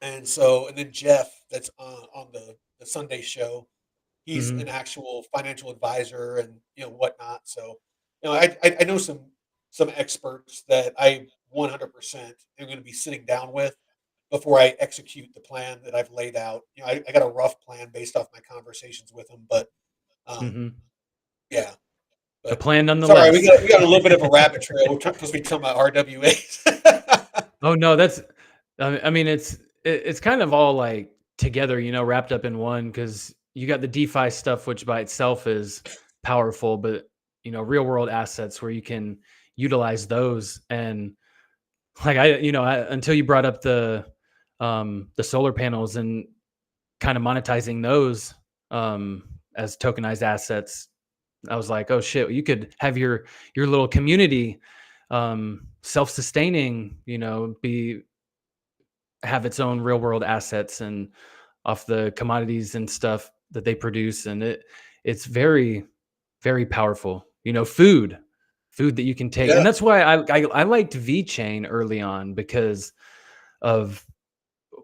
And then Jeff, that's on the Sunday show, he's an Hmm. actual financial advisor and whatnot. So I know some experts that I 100% am going to be sitting down with before I execute the plan that I've laid out. I got a rough plan based off my conversations with them, but um, Hmm. yeah. A But plan sorry, nonetheless. we got a little bit of a rabbit trail. We're supposed to be talking about RWAs. Oh no, that's. I mean, it's kind of all like together, wrapped up in one. Because you got the DeFi stuff, which by itself is powerful, but real world assets where you can utilize those. And like until you brought up the solar panels and kind of monetizing those as tokenized assets, I was like, oh shit, you could have your little community self-sustaining, be have its own real world assets and off the commodities and stuff that they produce. And it's very, very powerful. Food that you can take. Yeah. And that's why I liked VeChain early on, because of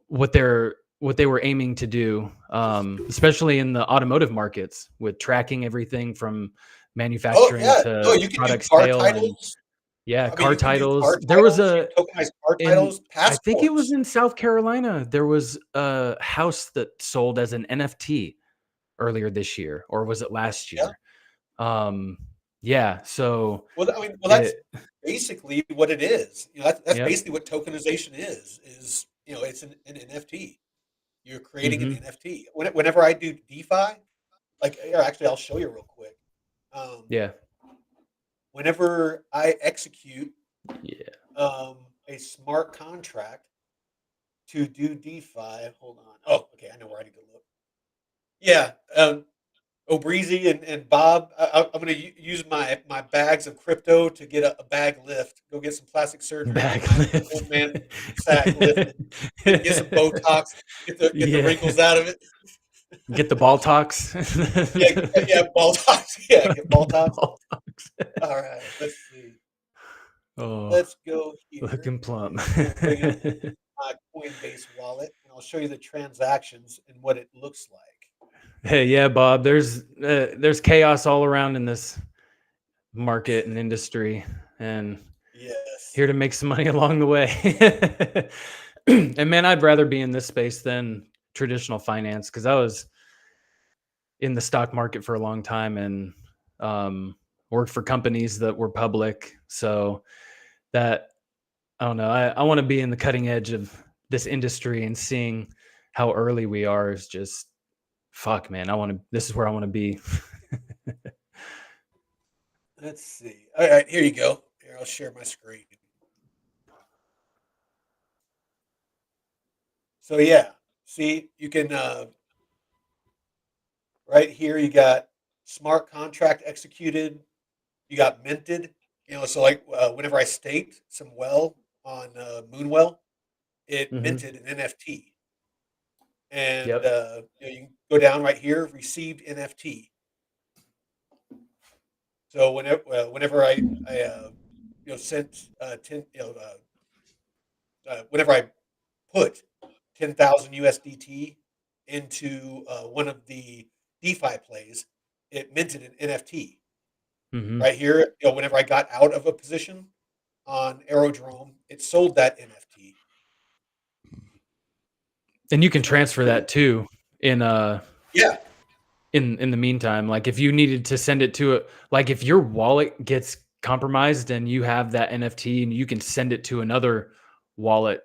what they were aiming to do, especially in the automotive markets, with tracking everything from Oh manufacturing yeah. No, to you can do product car sale. And titles. yeah, I mean, car you can do titles. car There was titles. You a can tokenize car in titles, I think it was passports. in South Carolina. There was a house that sold as an NFT earlier this year, or was it last Yeah. year? Um, yeah. So That's it. basically what it is. That's Yep. basically what tokenization is. It's an NFT. You're creating an Hmm. NFT. Whenever I do DeFi, like here, actually, I'll show you real quick. Um, Yeah. Whenever I execute Yeah. a smart contract to do DeFi, hold on. Oh, okay, I know where I need to look. Yeah, O'Breezy and Bob, I'm going to use my bags of crypto to get a bag lift. Go get some plastic surgery, get my Backlist. old man sack lifted, get some Botox, get the Yeah. wrinkles out of it. Get the ball talks. Yeah, yeah, Botox. Yeah, get Get the Botox. ball talks. All right, let's see. Oh, Let's go here, looking plump. and we'll bring up my Coinbase wallet, and I'll show you the transactions and what it looks like. Hey, yeah, Bob. There's chaos all around in this market and industry, and Yes. here to make some money along the way. And man, I'd rather be in this space than traditional finance, because I was in the stock market for a long time and worked for companies that were public. So that I don't know. I want to be in the cutting edge of this industry, and seeing how early we are is just fuck, man. This is where I want to be. Let's see. All right, here you go. Here, I'll share my screen. So yeah. See, you can right here. You got smart contract executed. You got minted. So like whenever I staked some well on Moonwell, it minted an NFT, and Yep. you can go down right here, received NFT. So whenever I sent 10 whenever I put 10,000 USDT into one of the DeFi plays, it minted an NFT right here. Whenever I got out of a position on Aerodrome, it sold that NFT. And you can So it's transfer that too yeah. in the meantime. Like if you needed to send it to like if your wallet gets compromised and you have that NFT and you can send it to another wallet,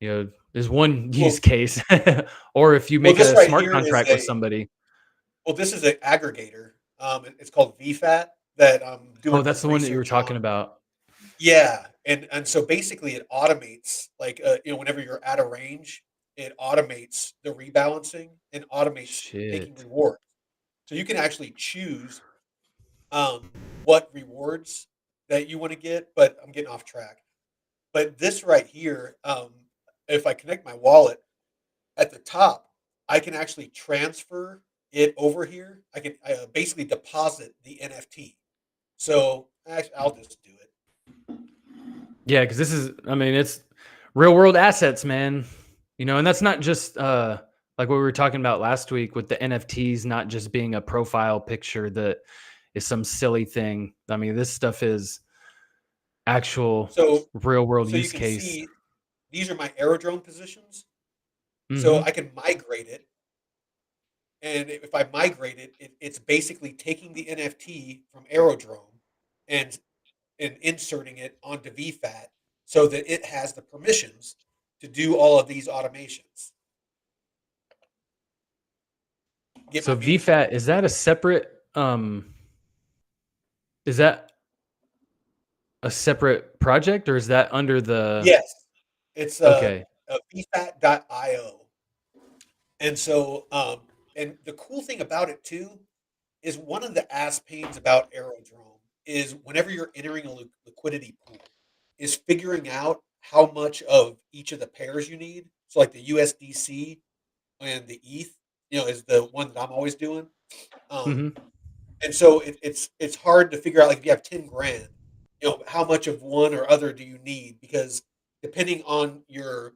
there's one use case. Or if you make This a right smart here is contract with somebody. this is an aggregator. It's called VFAT that I'm Oh, doing that's some the one that you were research talking on. about. Yeah, and so basically it automates like whenever you're at a range, it automates the rebalancing and automates taking Shit. rewards. So you can actually choose what rewards that you want to get, but I'm getting off track. But this right here, if I connect my wallet at the top, I can actually transfer it over here. I can basically deposit the NFT. So actually, I'll just do it. Yeah, because it's real world assets, man. And that's not just like what we were talking about last week with the NFTs, not just being a profile picture that is some silly thing. I mean, this stuff is actual So real world you use can case. see these are my aerodrome positions. So Mm-hmm. I can migrate it. And if I migrate it's basically taking the NFT from aerodrome and inserting it onto VFAT so that it has the permissions to do all of these automations. Get my So meaning? VFAT, is that a separate is that a separate project or is that under the Yes. It's okay. VFAT.io. And so, and the cool thing about it too is one of the ass pains about Aerodrome is whenever you're entering a liquidity pool, is figuring out how much of each of the pairs you need. So, like the USDC and the ETH, is the one that I'm always doing. Um, Mm-hmm. and so it's hard to figure out like if you have 10 grand, how much of one or other do you need? Because depending on your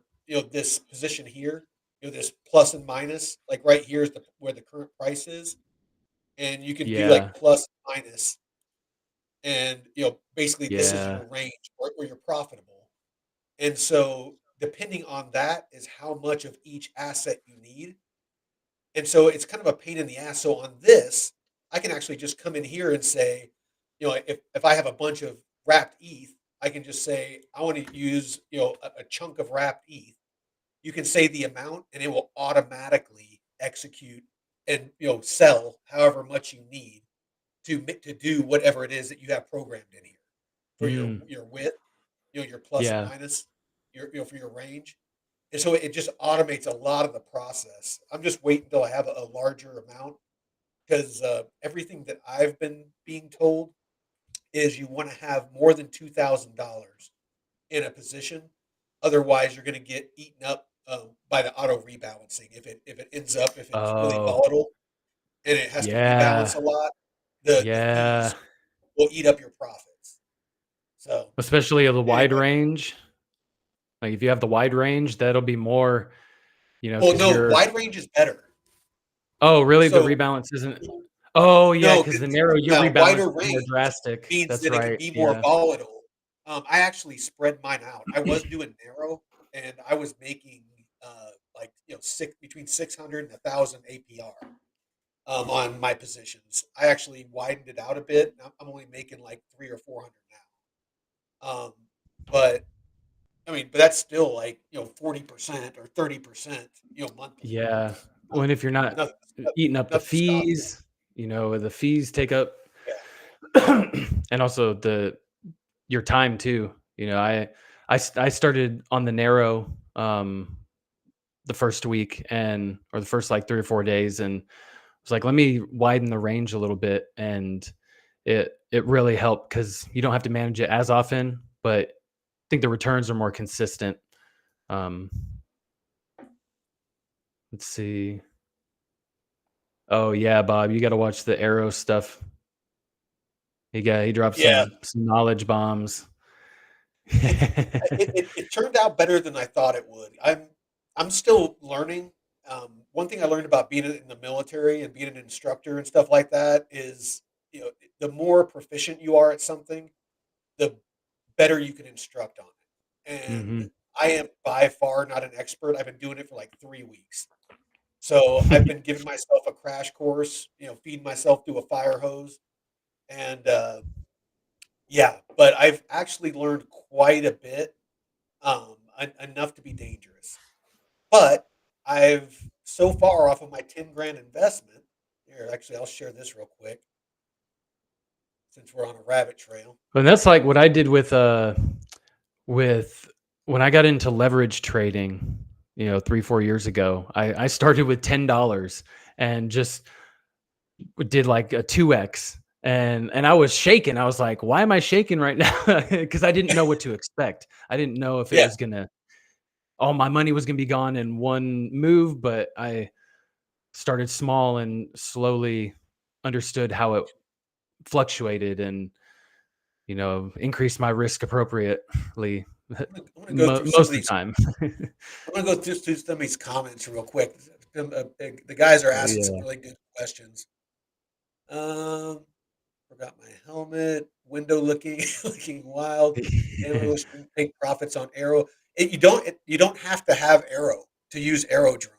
this position here, this plus and minus, like right here is where the current price is, and you can do Yeah. like plus minus, and basically this is Yeah. your range where you're profitable. And so depending on that is how much of each asset you need. And so it's kind of a pain in the ass. So on this, I can actually just come in here and say, if I have a bunch of wrapped ETH, I can just say I want to use a chunk of wrapped ETH. You can say the amount, and it will automatically execute and sell however much you need to do whatever it is that you have programmed in here for Mm. your width, your plus and Yeah. minus, for your range. And so it just automates a lot of the process. I'm just waiting until I have a larger amount because everything that I've been being told is you want to have more than $2,000 in a position. Otherwise, you're going to get eaten up by the auto rebalancing. If it's really Oh, volatile and it has to rebalance yeah. a lot, the Yeah. fees will eat up your profits. So Especially the wide anyway, range. Like if you have the wide range, that'll be more, well, because no, you're wide range is better. oh, really? The So rebalance isn't oh yeah, no, because the narrow your rebalance wider is more range drastic. means That's that it can right. be more Yeah. volatile. I actually spread mine out. I was doing narrow, and I was making like between 600 and 1,000 APR on my positions. I actually widened it out a bit. And I'm only making like 300 or 400 now. But I mean, but that's still like 40% or 30% monthly. Yeah. Um, When if you're not nothing, eating up the nothing to scoff at. fees, the fees take up Yeah. and also your time too. I started on the narrow the first week or the first like 3 or 4 days, and was like, let me widen the range a little bit, and it really helped because you don't have to manage it as often, but I think the returns are more consistent. Um, let's see. Oh yeah, Bob, you got to watch the Arrow stuff. He dropped Yeah, some knowledge bombs. it turned out better than I thought it would. I'm still learning. One thing I learned about being in the military and being an instructor and stuff like that is, the more proficient you are at something, the better you can instruct on it. And hmm I am by far not an expert. I've been doing it for like 3 weeks. So I've been giving myself a crash course, feeding myself through a fire hose. And yeah, but I've actually learned quite a bit, enough to be dangerous. But I've so far off of my 10 grand investment. Here, actually, I'll share this real quick since we're on a rabbit trail. And that's like what I did with when I got into leverage trading, 3-4 years ago. I started with $10 and just did like a 2x, and I was shaking. I was like, why am I shaking right now? Because I didn't know what to expect. I didn't know if it Yeah, was gonna all my money was gonna be gone in one move, but I started small and slowly understood how it fluctuated, and increased my risk appropriately I'm gonna go through some most of of the these. time. I'm gonna go through some of these comments real quick. The guys are Oh asking some yeah. really good questions. Um, Forgot my helmet. Window looking looking wild. Ammo shouldn't take profits on Arrow. You don't have to have Arrow to use Aerodrome.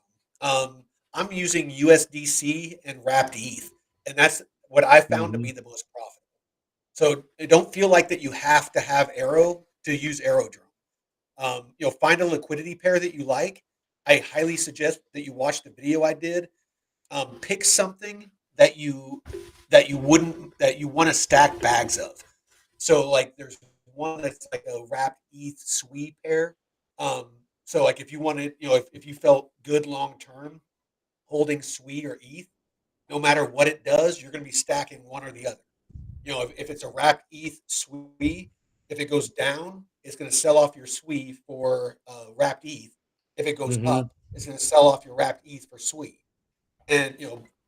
I'm using USDC and wrapped ETH, and that's what I found to hmm be the most profitable. So don't feel like that you have to have Arrow to use Aerodrome. Find a liquidity pair that you like. I highly suggest that you watch the video I did. Pick something that you wouldn't that you want to stack bags of. So like there's one that's like a wrapped ETH SWE pair. So like if you wanted, if you felt good long term holding SWE or ETH, no matter what it does, you're going to be stacking one or the other. If it's a wrapped ETH SWE, if it goes down, it's going to sell off your SWE for wrapped ETH. If it goes hmm up, it's going to sell off your wrapped ETH for SWE. And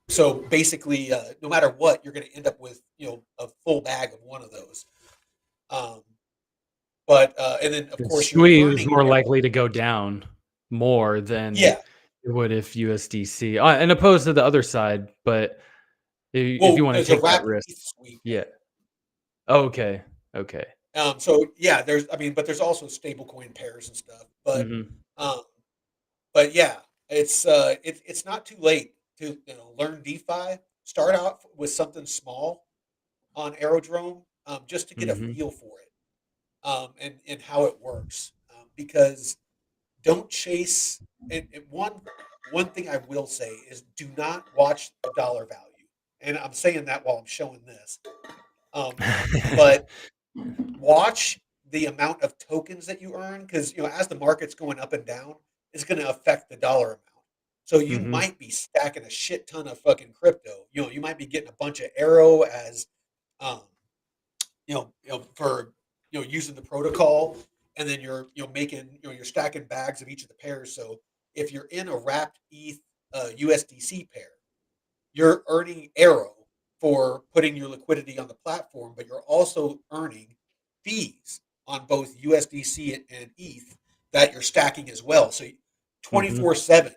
so basically, no matter what, you're going to end up with a full bag of one of those. Um, but and then of The course you're SWE was earning. more likely to go down more than Yeah. it would if USDC, and opposed to the other side. But if you Well, want to there's a take that wrapped risk, ETH SWE yeah. pair. Okay. Okay. So yeah, but there's also stablecoin pairs and stuff. hmm Um, but yeah, it's not too late to learn DeFi. Start out with something small on Aerodrome, just to get a hmm feel for it, and how it works. Because don't chase. And one thing I will say is do not watch the dollar value. And I'm saying that while I'm showing this. But watch the amount of tokens that you earn because as the market's going up and down, it's going to affect the dollar amount. So you hmm might be stacking a shit ton of fucking crypto. You might be getting a bunch of Arrow as um, for using the protocol, and then you're making you're stacking bags of each of the pairs. So if you're in a wrapped ETH USDC pair, you're earning Arrow for putting your liquidity on the platform, but you're also earning fees on both USDC and ETH that you're stacking as well. So hmm 24/7,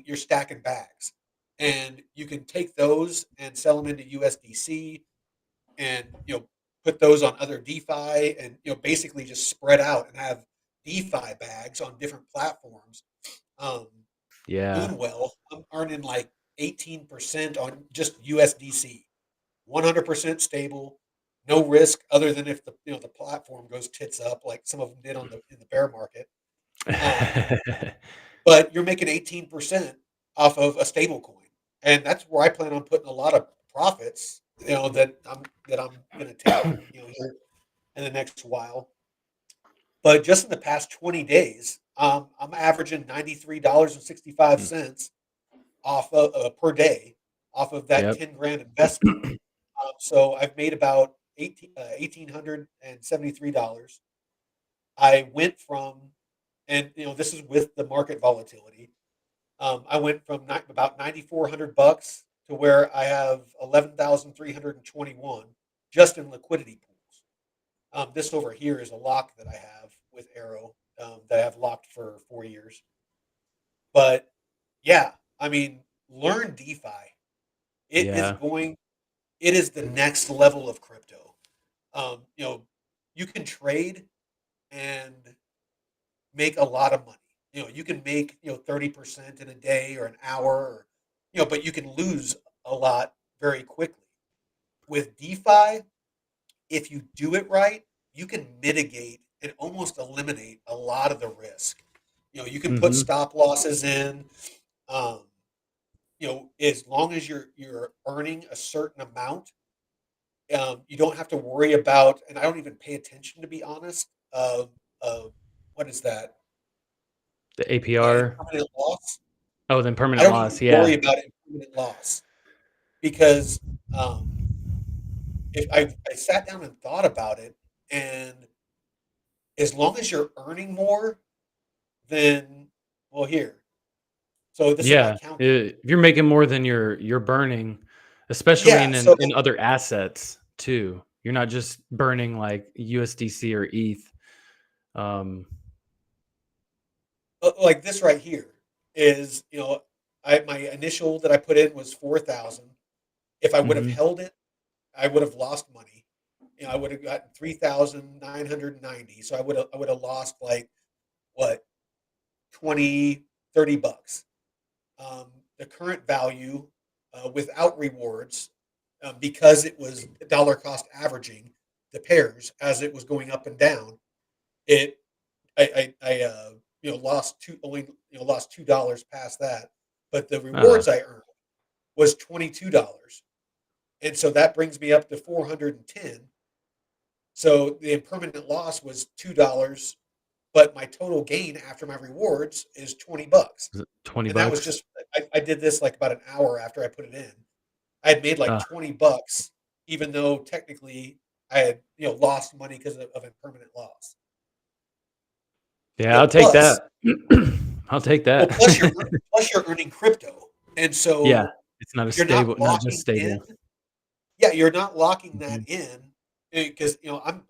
you're stacking bags. And you can take those and sell them into USDC and put those on other DeFi and basically just spread out and have DeFi bags on different platforms. Um, Yeah. Doing well. I'm earning like 18% on just USDC, 100% stable, no risk other than if the platform goes tits up like some of them did in the bear market. Um, but you're making 18% off of a stable coin, and that's where I plan on putting a lot of profits. That I'm going to take here in the next while. But just in the past 20 days, I'm averaging $93.65 off of per day off of that Yep. 10 grand investment. So I've made about $1,873. I went from, and this is with the market volatility. I went from about $9,400 to where I have 11,321 just in liquidity pools. This over here is a lock that I have with Arrow that I have locked for 4 years. But yeah, I mean, learn DeFi. It is Yeah. going. It is the next level of crypto. Um, you know, you can trade and make a lot of money. You can make 30% in a day or an hour, or, but you can lose a lot very quickly. With DeFi, if you do it right, you can mitigate and almost eliminate a lot of the risk. You can put Hmm. stop losses in. Um, as long as you're earning a certain amount, you don't have to worry about. And I don't even pay attention, to be honest. Of what is that? The APR. Impermanent loss. Oh, the I permanent don't loss. even worry Yeah. about impermanent loss because um, if I sat down and thought about it, and as long as you're earning more, then well here. So this is my Yeah. count. If you're making more than you're burning, especially Yeah. So in other assets too. You're not just burning like USDC or ETH. Um, like this right here is I my initial that I put in was 4,000. If I would have mhm. held it, I would have lost money. I would have gotten 3,990. So I would have lost like what 20, $30. The current value without rewards, because it was dollar cost averaging the pairs as it was going up and down. It I lost lost $2 past that, but the Uh, rewards I earned was $22, and so that brings me up to 410. So the impermanent loss was $2, but my total gain after my rewards is $20. is it 20 And that was bucks? just I did this like about an hour after I put it in. I had made like Uh, $20, even though technically I had lost money because of impermanent loss. yeah, I'll take Plus, that. I'll take well, that. plus you're earning crypto, and Yeah, so it's not a you're not stable, not just locking in. stable. Yeah, you're not locking that Mhm. in because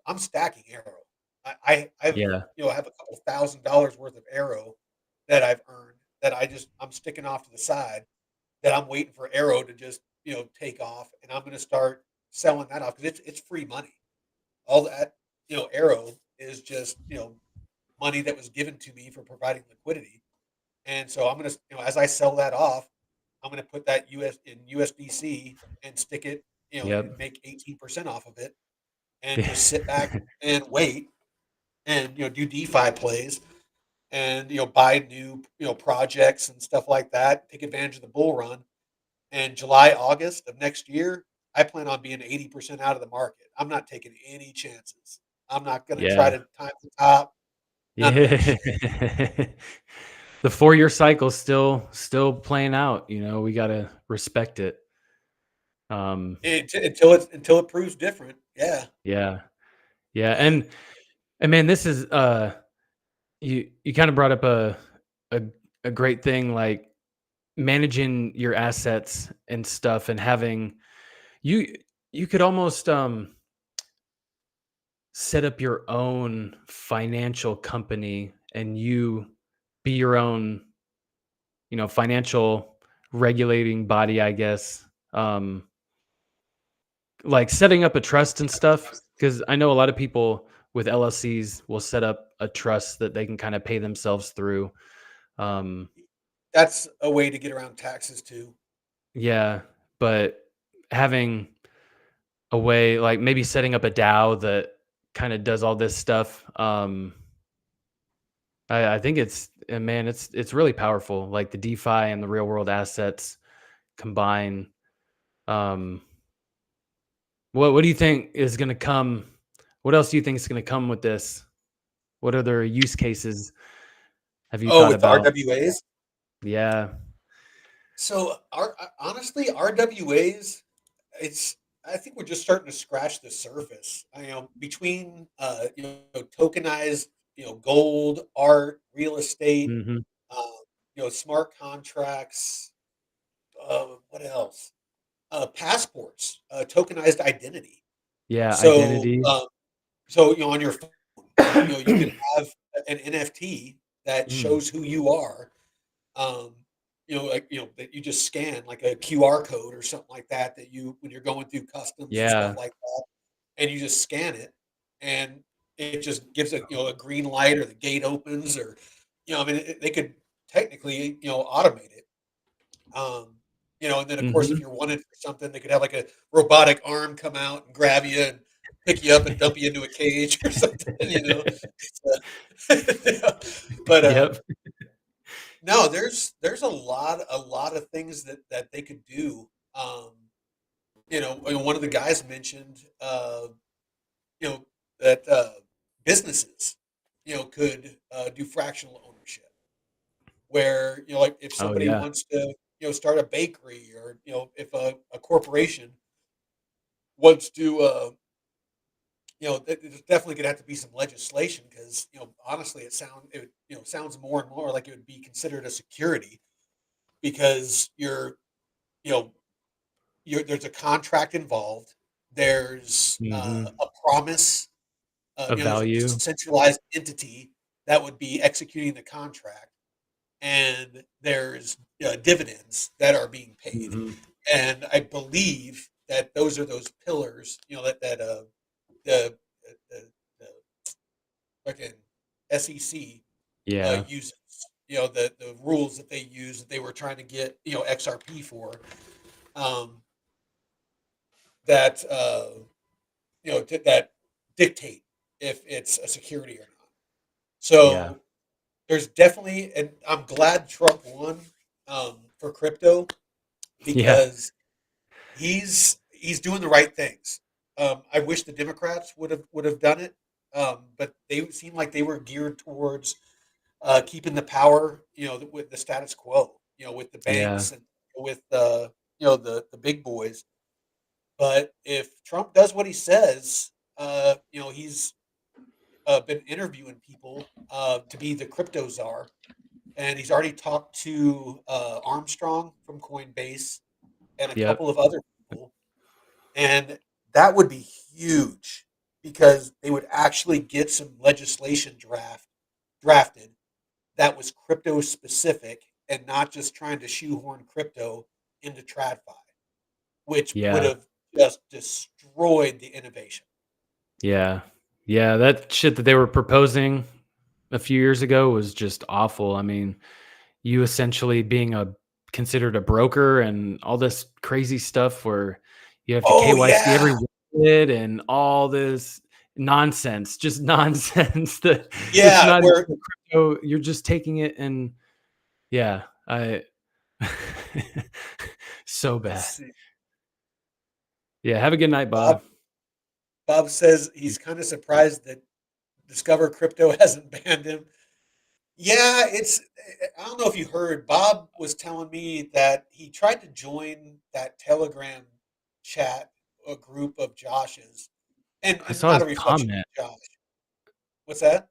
I'm stacking Arrow. I've Yeah, have a couple $1,000 worth of Arrow that I've earned that I'm sticking off to the side that I'm waiting for Arrow to just take off, and I'm going to start selling that off because it's free money. All that Arrow is just money that was given to me for providing liquidity, and so I'm going to as I sell that off, I'm going to put that USDC and stick it and yep. make 18% off of it, and just sit back and wait and do DeFi plays and buy new projects and stuff like that. Take advantage of the bull run. And July, August of next year, I plan on being 80% out of the market. I'm not taking any chances. I'm not going to try Yeah. to time the top. None of that Yeah. shit. The 4-year cycle's still playing out, we gotta respect it. Um, Until it proves different. Yeah. yeah. Yeah, Yeah. and man, this is, you kinda brought up a a great thing, like, managing your assets and stuff and having you you could almost, set up your own financial company and you be your own, financial regulating body, I guess. Like setting up a trust and stuff, because I know a lot of people with LLCs will set up a trust that they can kind of pay themselves through. Um, That's a way to get around taxes too. yeah, but having a way, like maybe setting up a DAO that kind of does all this stuff. I think man, it's really powerful. Like the DeFi and the real world assets combine. Um, what do you think is going to come? What else do you think is going to come with this? What other use cases Have you Oh, thought with the about? RWAs. Yeah. So, honestly, RWAs, it's. I think we're just starting to scratch the surface. Between tokenized, gold, art, real estate, Hmm. um, smart contracts. What else? Passports, tokenized identity. Yeah. So, Identity. on your phone, you could have an NFT that Mm. shows who you are. Um, that you just scan like a QR code or something like that. That you when you're going through customs and stuff Yeah. like that, and you just scan it, and it just gives a green light or the gate opens or I mean they could technically automate it. Um, and then of course, if Hmm. you're wanted for something, they could have like a robotic arm come out and grab you and pick you up and dump you into a cage or something. Yeah. But Yep. no, there's a lot of things that they could do. One of the guys mentioned, you know, that businesses, could do fractional ownership where like if Oh somebody yeah. wants to start a bakery or if a corporation wants to there's definitely gonna have to be some legislation because honestly it sounds more and more like it would be considered a security because you know there's a contract involved, there's Hmm. a promise, Of there's a value. centralized entity that would be executing the contract, and there's dividends that are being paid. Hmm. And I believe that those are those pillars, the, the, the fucking SEC Yeah. uses, the rules that they use that they were trying to get, XRP for, um, that, that dictate if it's a security or not. Yeah. So there's definitely, and I'm glad Trump won for crypto Yeah. because he's doing the right things. I wish the Democrats would have done it, but they seemed like they were geared towards keeping the power, with the status quo, with the Yeah. banks and with the big boys. But if Trump does what he says, he's been interviewing people to be the crypto czar, and he's already talked to Armstrong from Coinbase and a Yep. couple of other people. And that would be huge because they would actually get some legislation drafted that was crypto specific and not just trying to shoehorn crypto into TradFi, which would Yeah. have just destroyed the innovation. Yeah. Yeah. That shit that they were proposing a few years ago was just awful. I mean, you essentially being a considered a broker and all this crazy stuff where you have to Oh KYC every yeah, wallet and all this nonsense, just nonsense that it's yeah. not even Where crypto. You're just taking it and yeah, I so let's bad. see, Yeah, have a good night, Bob. Bob. Bob says he's kind of surprised that Discover Crypto hasn't banned him. Yeah, it's. I don't know if you heard. Bob was telling me that he tried to join that Telegram chat, a group of Josh's, I and saw not his a reflection comment. of Josh. What's that?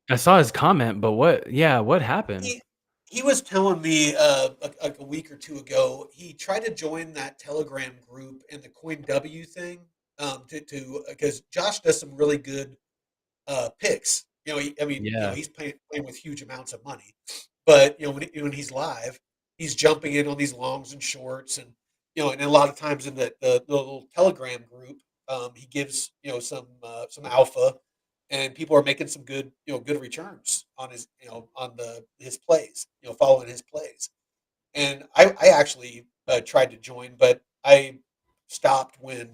I saw his comment, but what happened? He he was telling me like a week or two ago. He tried to join that Telegram group and the CoinW thing to because Josh does some really good picks. I mean, Yeah. he's playing with huge amounts of money, but when he's live, he's jumping in on these longs and shorts, and and a lot of times in the little Telegram group, he gives some alpha, and people are making some good returns on his on the his plays, following his plays. And I actually tried to join, but I stopped when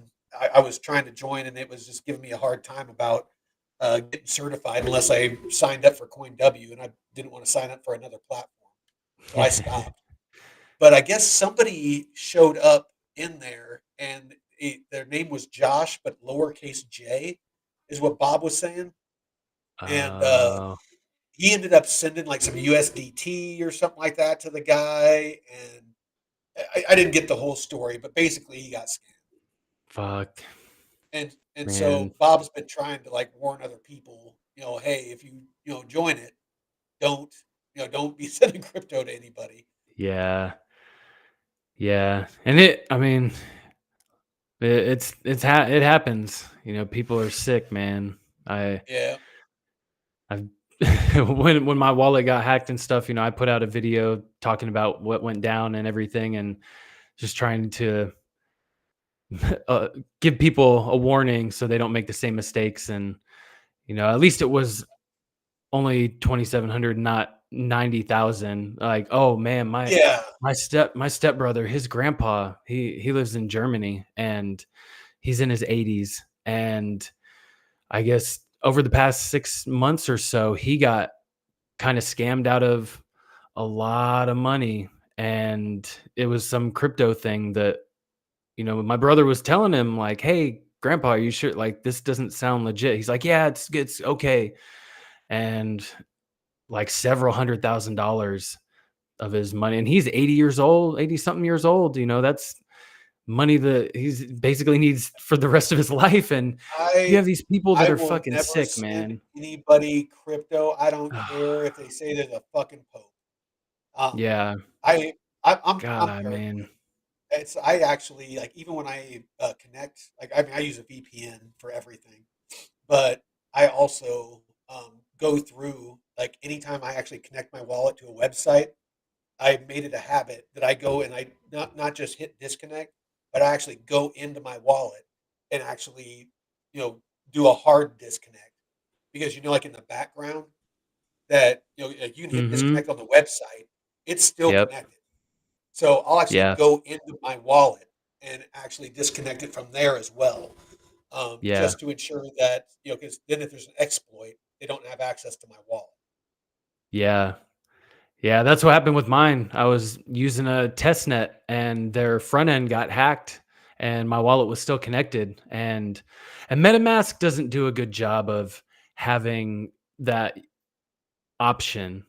I was trying to join, and it was just giving me a hard time about getting certified unless I signed up for CoinW, and I didn't want to sign up for another platform, so I stopped. But I guess somebody showed up in there, and their name was Josh, but lowercase J, is what Bob was saying, and Oh, he ended up sending like some USDT or something like that to the guy, and I didn't get the whole story, but basically he got scammed. Fuck, And man. so Bob's been trying to like warn other people, hey, if you join it, don't don't be sending crypto to anybody. Yeah. Yeah. And I mean, it happens. People are sick, man. I Yeah, I've when my wallet got hacked and stuff, I put out a video talking about what went down and everything, and just trying to uh, give people a warning so they don't make the same mistakes. And at least it was only 2,700, not 90,000. Like, oh man, yeah, my stepbrother, his grandpa, he lives in Germany, and he's in his 80s, and I guess over the past 6 months or so, he got kind of scammed out of a lot of money. And it was some crypto thing that, my brother was telling him, like, hey, grandpa, are you sure? Like, this doesn't sound legit. He's like, yeah, it's okay. And like several $100,000 of his money. And he's 80 years old, 80 something years old. That's money that he's basically needs for the rest of his life. And you I have these people that I are will fucking never sick, send man. anybody crypto. I don't care if they say they're the fucking pope. Um, Yeah. I, I'm God, paranoid. man. I actually like even when I connect, like I mean, I use a VPN for everything, but I also go through like anytime I actually connect my wallet to a website. I made it a habit that I go and I not just hit disconnect, but I actually go into my wallet and actually, do a hard disconnect because like in the background that like you can hit Mhm. disconnect on the website, it's still Yep. connected. So I'll actually Yeah. go into my wallet and actually disconnect it from there as well, Yeah. just to ensure that because then if there's an exploit, they don't have access to my wallet. Yeah. Yeah, that's what happened with mine. I was using a test net and their front end got hacked and my wallet was still connected. And MetaMask doesn't do a good job of having that option.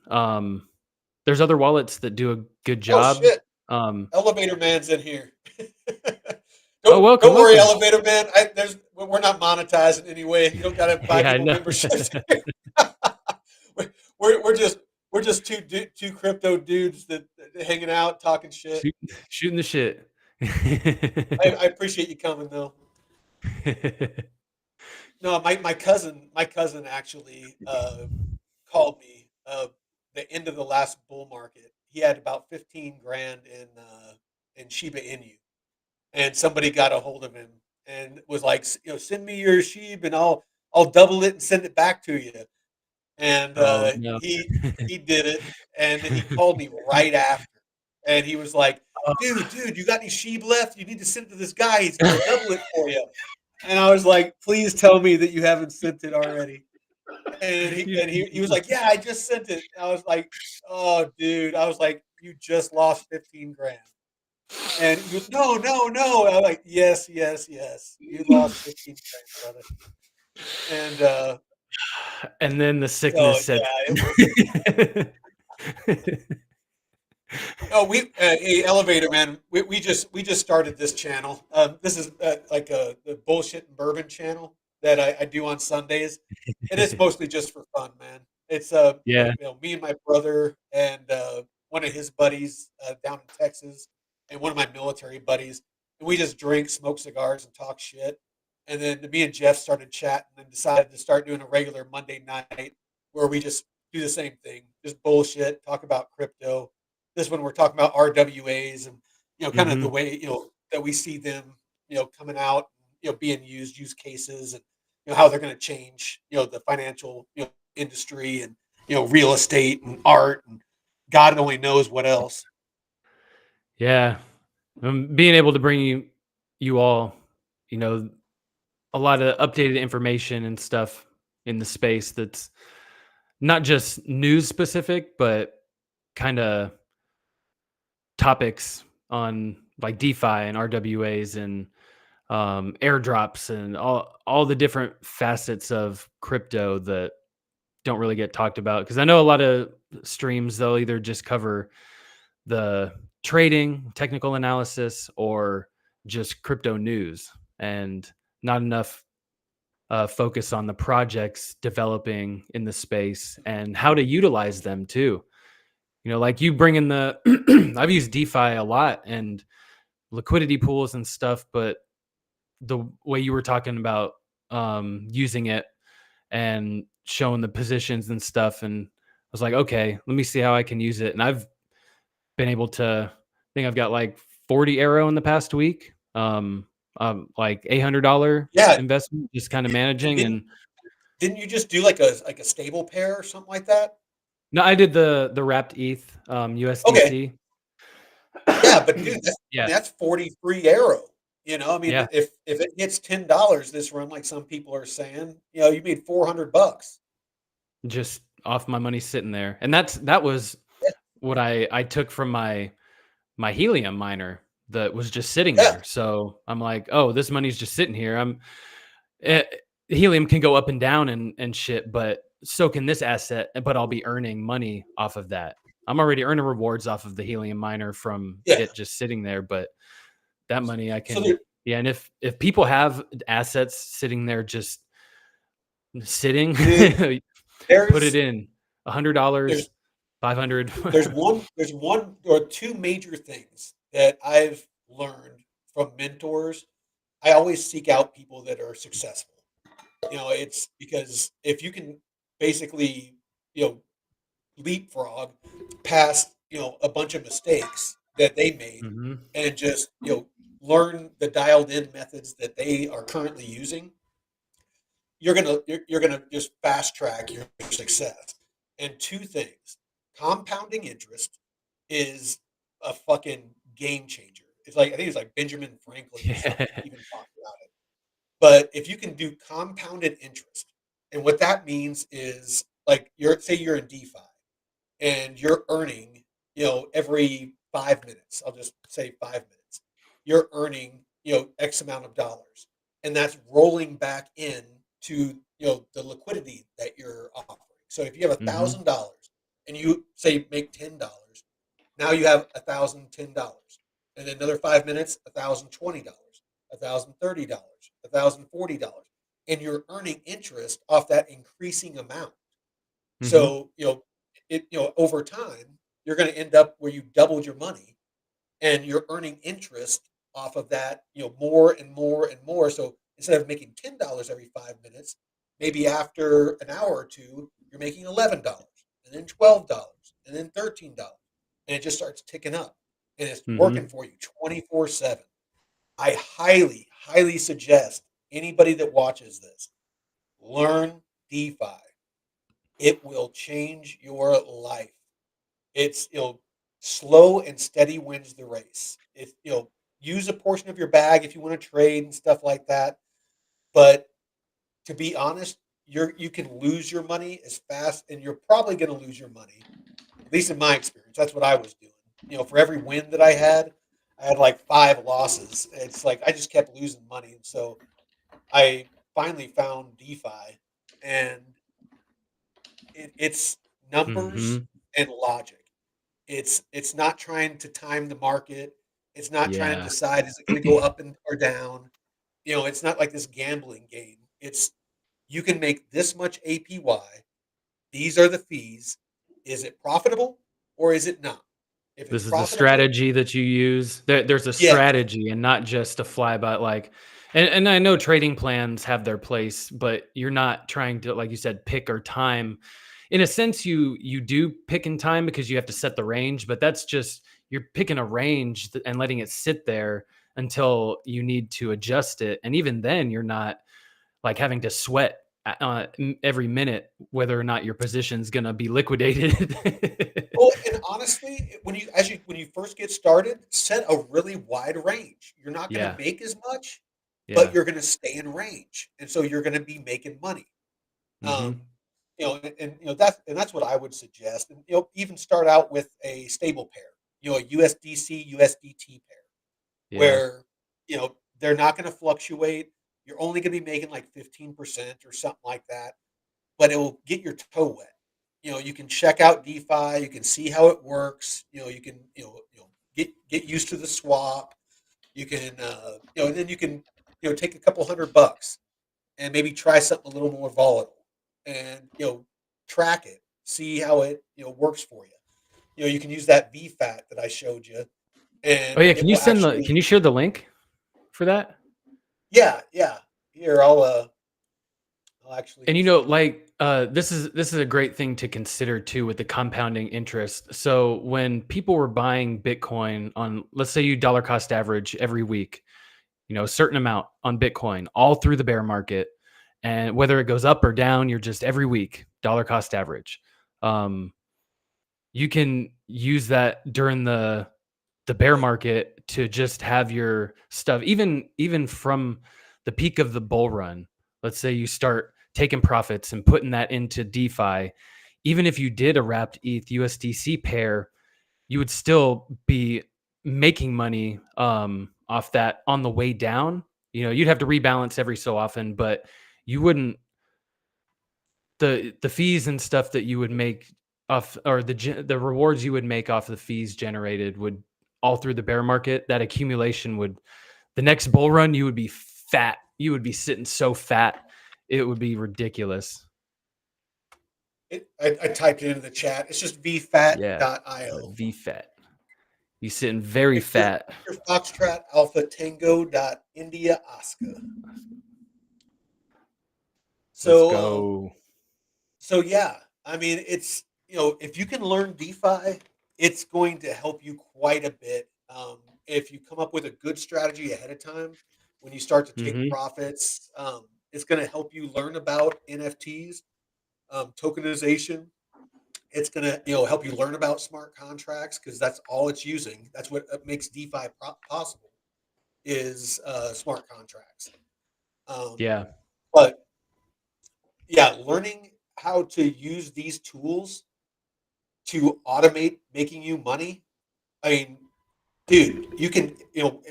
There's other wallets that do a good Oh job. shit! Um, Elevator man's in here. oh, welcome, Don't worry, welcome. elevator man. We're not monetizing anyway. You don't got to buy Yeah, I people know. memberships. We're just two crypto dudes that hanging out talking shit. Shooting the shit. I appreciate you coming though. No, my cousin actually called me the end of the last bull market. He had about 15 grand in Shiba Inu, and somebody got a hold of him and was like, send me your sheep and I'll double it and send it back to you. And Oh no. he did it, and then he called me right after, and he was like, dude, you got any sheep left? You need to send it to this guy. He's gonna double it for you. And I was like, please tell me that you haven't sent it already. And he You- and he was like, yeah, I just sent it. I was like, oh, dude. I was like, you just lost 15 grand. And he goes, no, no, no. I'm like, yes, yes, yes. You lost 15 grand, brother. And and then the so sickness set. yeah, it was. Oh, hey, elevator man. We just started this channel. This is like the bullshit and bourbon channel that I do on Sundays, and it's mostly just for fun, man. It's Yeah. me and my brother and one of his buddies down in Texas, and one of my military buddies, and we just drink, smoke cigars, and talk shit. And then me and Jeff started chatting and decided to start doing a regular Monday night where we just do the same thing, just bullshit, talk about crypto. This one we're talking about RWAs and kind of the Mhm. way that we see them coming out, being used, use cases, and how they're going to change the financial industry and real estate and art and God only knows what else. Yeah. Being able to bring you all, you know, a lot of updated information and stuff in the space that's not just news specific, but kind of topics on like DeFi and RWAs and airdrops and all the different facets of crypto that don't really get talked about, because I know a lot of streams, they'll either just cover the trading, technical analysis, or just crypto news, and not enough focus on the projects developing in the space and how to utilize them too. Like you bring in the, I've used DeFi a lot and liquidity pools and stuff, but the way you were talking about using it and showing the positions and stuff, and I was like, okay, let me see how I can use it. And I've been able to, I think I've got like 40 arrow in the past week. Like $800 Yeah. investment, just kind of managing. Didn't you just do like a stable pair or something like that? No, I did the wrapped ETH, Okay. USDC. Yeah, but dude, Yeah. that's 40 free arrow. I mean, Yeah. if it hits $10 this run, like some people are saying, you made $400. Just off my money sitting there. And that was Yeah. what I took from my helium miner that was just sitting Yeah. there. So I'm like, oh, this money's just sitting here. Helium can go up and down and shit, but so can this asset, but I'll be earning money off of that. I'm already earning rewards off of the helium miner from Yeah. it just sitting there, but that money I So can, yeah. And if people have assets sitting there just sitting, dude, put it there's in $100, 500. there's one or two major things that I've learned from mentors. I always seek out people that are successful. It's because if you can basically, leapfrog past, a bunch of mistakes that they made Hmm. and just, learn the dialed in methods that they are currently using, you're gonna just fast track your success. And two things: compounding interest is a fucking game changer. It's like I think it's like Benjamin Franklin or something Yeah. even talked about it. But if you can do compounded interest, and what that means is like you're in DeFi and you're earning, every 5 minutes, I'll just say 5 minutes, you're earning, X amount of dollars. And that's rolling back in to, the liquidity that you're offering. So if you have Hmm. $1,000 and you say make $10, now you have $1,010. And then another 5 minutes, $1,020, $1,030, $1,040. And you're earning interest off that increasing amount. Hmm. So, over time, you're going to end up where you doubled your money and you're earning interest off of that, more and more and more. So instead of making $10 every 5 minutes, maybe after an hour or two, you're making $11 and then $12 and then $13. And it just starts ticking up and it's working Hmm. for you 24/7. I highly, highly suggest anybody that watches this learn DeFi. It will change your life. It's slow and steady wins the race. If use a portion of your bag if you want to trade and stuff like that. But to be honest, you can lose your money as fast, and you're probably going to lose your money. At least in my experience, that's what I was doing. For every win that I had like 5 losses. It's like I just kept losing money, and so I finally found DeFi, and it's numbers Hmm. and logic. It's not trying to time the market. It's not trying to Yeah. decide is it going to go up and or down. It's not like this gambling game. It's you can make this much APY. These are the fees. Is it profitable or is it not? If it's This is the profitable, strategy that you use. There's a yeah, strategy and not just a flyby. Like, and I know trading plans have their place, but you're not trying to, like you said, pick or time. In a sense, you do pick and time because you have to set the range, but that's just you're picking a range and letting it sit there until you need to adjust it. And even then, you're not like having to sweat every minute whether or not your position's gonna be liquidated. well, and honestly, when you first get started, set a really wide range. You're not going to Yeah, make as much, but yeah. you're going to stay in range, and so you're going to be making money. Mhm. Um, that's what I would suggest, and even start out with a stable pair, a USDC USDT pair, Yeah. where they're not going to fluctuate. You're only going to be making like 15% or something like that. but it will get your toe wet. You can check out DeFi, you can see how it works. You can get used to the swap. You can and then you can take a couple $100 and maybe try something a little more volatile, and track it, see how it works for you. You can use that VFAT that I showed you, Oh and yeah, it will actually. can you share the link for that? Yeah, yeah. Here, I'll actually. And this is a great thing to consider too with the compounding interest. So when people were buying Bitcoin on, let's say you dollar cost average every week, a certain amount on Bitcoin all through the bear market, and whether it goes up or down, you're just every week dollar cost average. You can use that during the bear market to just have your stuff, even from the peak of the bull run. Let's say you start taking profits and putting that into DeFi. Even if you did a wrapped ETH USDC pair, you would still be making money off that on the way down. You'd have to rebalance every so often, but you wouldn't, the fees and stuff that you would make off, or the rewards you would make off the fees generated would all through the bear market, that accumulation would, the next bull run, you would be fat. You would be sitting so fat. It would be ridiculous. I typed it into the chat. It's just vfat.io. VFAT. You sitting very fat. Your Foxtrot Alpha Tango India Oscar. So, let's go. So yeah, I mean, it's if you can learn DeFi, it's going to help you quite a bit. If you come up with a good strategy ahead of time, when you start to take profits, it's going to help you learn about NFTs, tokenization. It's going to help you learn about smart contracts, because that's all it's using. That's what makes DeFi possible, is smart contracts. But yeah, learning how to use these tools to automate making you money. I mean, dude, you can,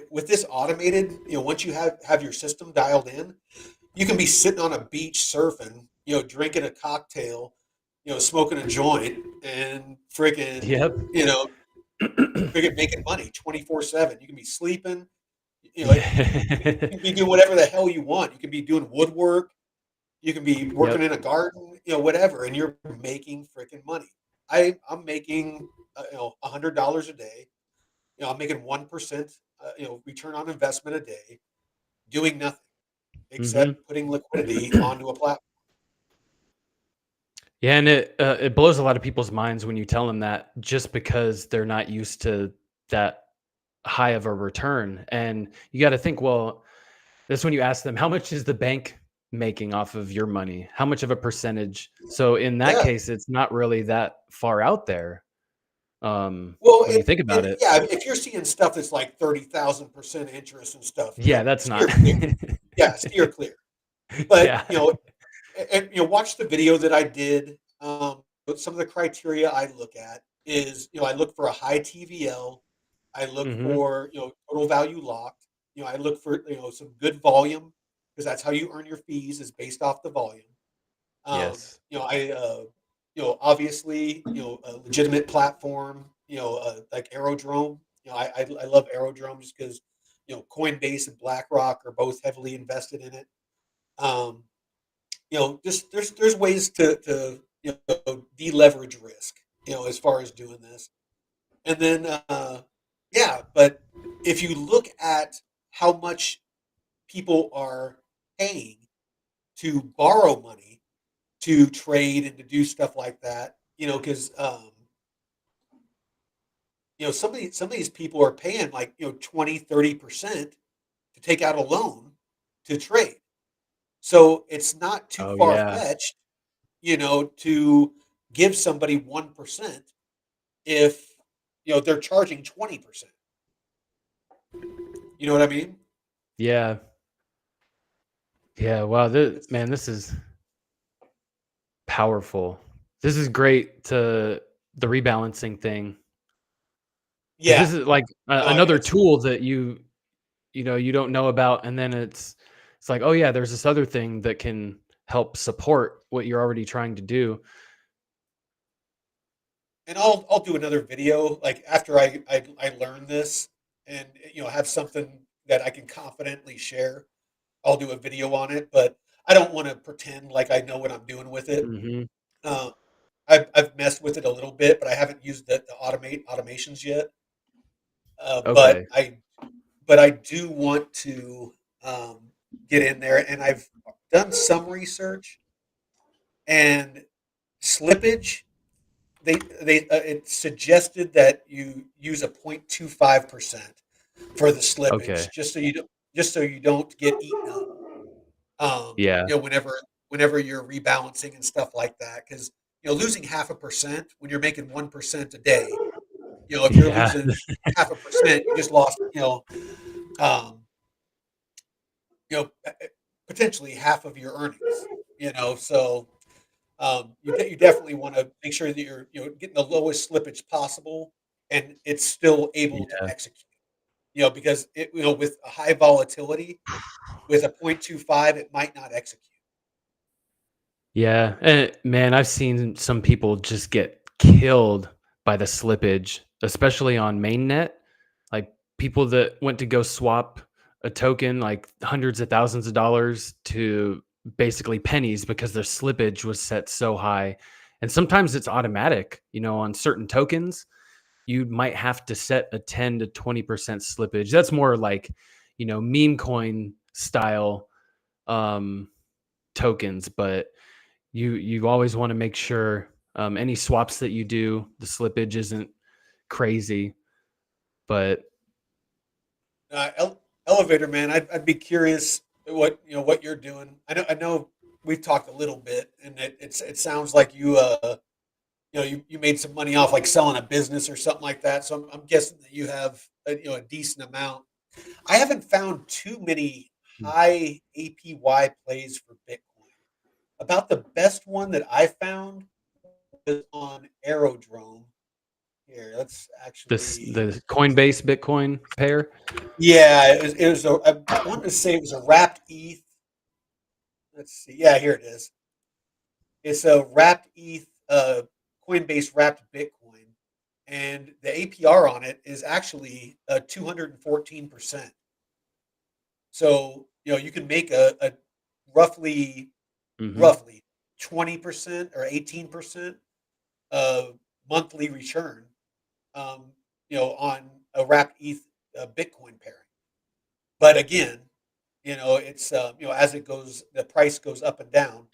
with this automated, once you have your system dialed in, you can be sitting on a beach surfing, drinking a cocktail, smoking a joint, and freaking, freaking making money 24/7. You can be sleeping, you can be doing whatever the hell you want. You can be doing woodwork. You can be working in a garden, whatever, and you're making freaking money. I'm making, $100 a day. I'm making 1%, return on investment a day, doing nothing except putting liquidity onto a platform. Yeah, and it blows a lot of people's minds when you tell them that, just because they're not used to that high of a return. And you got to think, well, that's when you ask them, how much is the bank making off of your money? How much of a percentage? So in that case, it's not really that far out there. When you think about it. Yeah, if you're seeing stuff that's like 30,000% interest and stuff. Yeah, that's not. Yeah, steer clear. But, and watch the video that I did. Some of the criteria I look at is, I look for a high TVL. I look for, total value locked. I look for, some good volume, because that's how you earn your fees, is based off the volume. Yes. Obviously, a legitimate platform, like Aerodrome. I love Aerodrome just because, Coinbase and BlackRock are both heavily invested in it. Just there's ways to deleverage risk, as far as doing this. And then, but if you look at how much people are paying to borrow money to trade and to do stuff like that, because some of these people are paying like 20-30% to take out a loan to trade. So it's not too far-fetched, to give somebody 1% if they're charging 20%. You know what I mean? Yeah. Wow, this is powerful. This is great, to the rebalancing thing. Yeah, this is like another tool that you don't know about, and then it's like, oh yeah, there's this other thing that can help support what you're already trying to do. And I'll do another video like after I learn this and have something that I can confidently share. I'll do a video on it, but I don't want to pretend like I know what I'm doing with it. Hmm. Um, I've messed with it a little bit, but I haven't used the automations yet. Uh, but Okay. I but I do want to get in there, and I've done some research and slippage. It suggested that you use a 0.25% for the Okay. slippage, just so you don't get eaten up. Yeah. Whenever you're rebalancing and stuff like that, because losing 0.5% when you're making 1% a day, if you're Yeah. losing 0.5%, you just lost um, potentially half of your earnings. So you definitely want to make sure that you're getting the lowest slippage possible, and it's still able to Yeah. execute. Because with a high volatility, with a 0.25, it might not execute. Yeah, and man, I've seen some people just get killed by the slippage, especially on mainnet. Like people that went to go swap a token like hundreds of thousands of dollars to basically pennies because their slippage was set so high. And sometimes it's automatic, on certain tokens, you might have to set a 10 to 20% slippage. That's more like, meme coin style um tokens, but you always want to make sure any swaps that you do, the slippage isn't crazy. But Elevator man, I'd be curious what you're doing. I know we've talked a little bit, and it sounds like you made some money off like selling a business or something like that. So I'm guessing that you have a decent amount. I haven't found too many high APY plays for Bitcoin. About the best one that I found was on Aerodrome. Here, let's actually. the Coinbase Bitcoin pair. Yeah, it was I wanted to say it was a wrapped ETH. Let's see. Yeah, here it is. It's a wrapped ETH, Coinbase wrapped Bitcoin, and the APR on it is actually 214%. So you can make a roughly Hmm. roughly 20% or 18% monthly return, on a wrapped ETH Bitcoin pairing. But again, it's as it goes, the price goes up and down.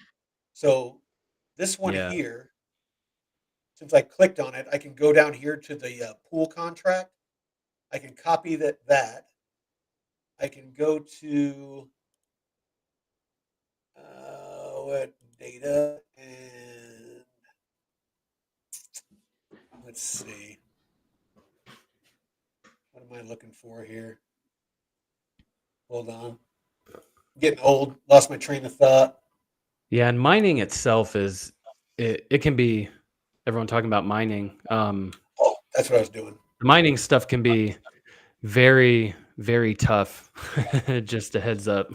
So this one Yeah. here, since I clicked on it, I can go down here to the pool contract. I can copy that. I can go to what data and let's see. What am I looking for here? Hold on. Getting old. Lost my train of thought. Yeah, and mining itself it can be everyone talking about mining. Oh, that's what I was doing. The mining stuff can be very, very tough. Just a heads up.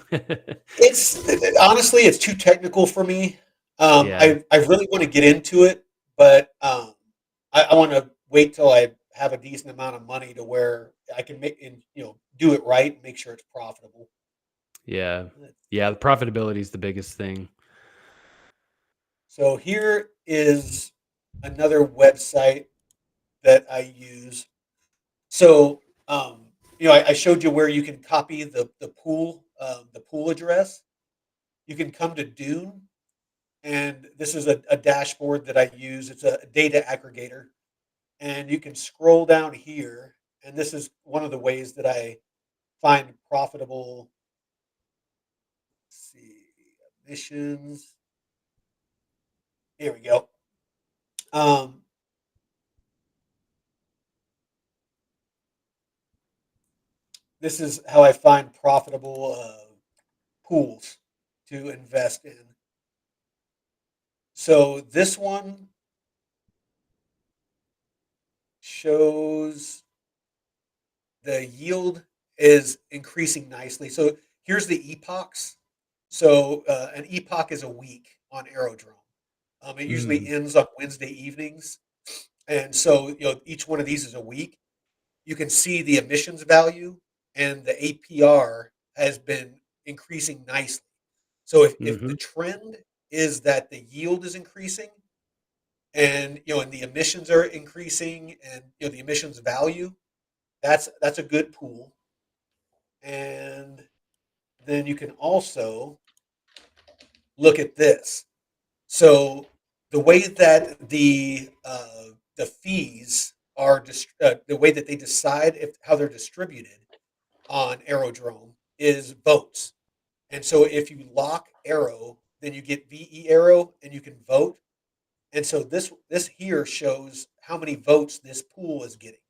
It's honestly, it's too technical for me. Yeah. I really want to get into it, but I want to wait till I have a decent amount of money to where I can make and do it right and make sure it's profitable. Yeah. Let's Yeah, the see. profitability is the biggest thing. So here is another website that I use. So I showed you where you can copy the pool address. You can come to Dune, and this is a dashboard that I use. It's a data aggregator, and you can scroll down here, and this is one of the ways that I find profitable. Let's see, emissions. Here we go. Um, this is how I find profitable pools to invest in. So this one shows the yield is increasing nicely. So here's the epochs. So an epoch is a week on Aerodrome. It usually Mm, ends on Wednesday evenings, and so each one of these is a week. You can see the emissions value and the APR has been increasing nicely. So if the mhm. trend is that the yield is increasing and and the emissions are increasing and the emissions value, that's a good pool. And then you can also look at this. So the way that the fees are the way that they decide if how they're distributed on Aerodrome is votes. And so if you lock Aero, then you get VE Aero and you can vote. And so this here shows how many votes this pool is getting.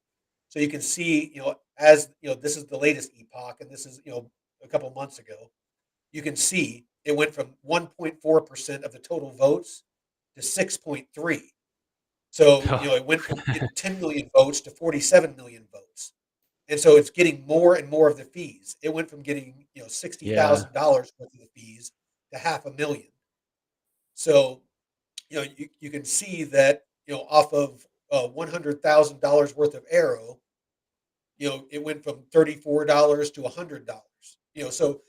So you can see, as this is the latest epoch, and this is a couple months ago. You can see it went from 1.4% of the total votes to 6.3. So it went from getting 10 million votes to 47 million votes. And so it's getting more and more of the fees. It went from getting sixty Yeah. thousand dollars worth of the fees to 500,000. So you can see that off of $100,000 worth of Arrow, it went from $34 to $100. So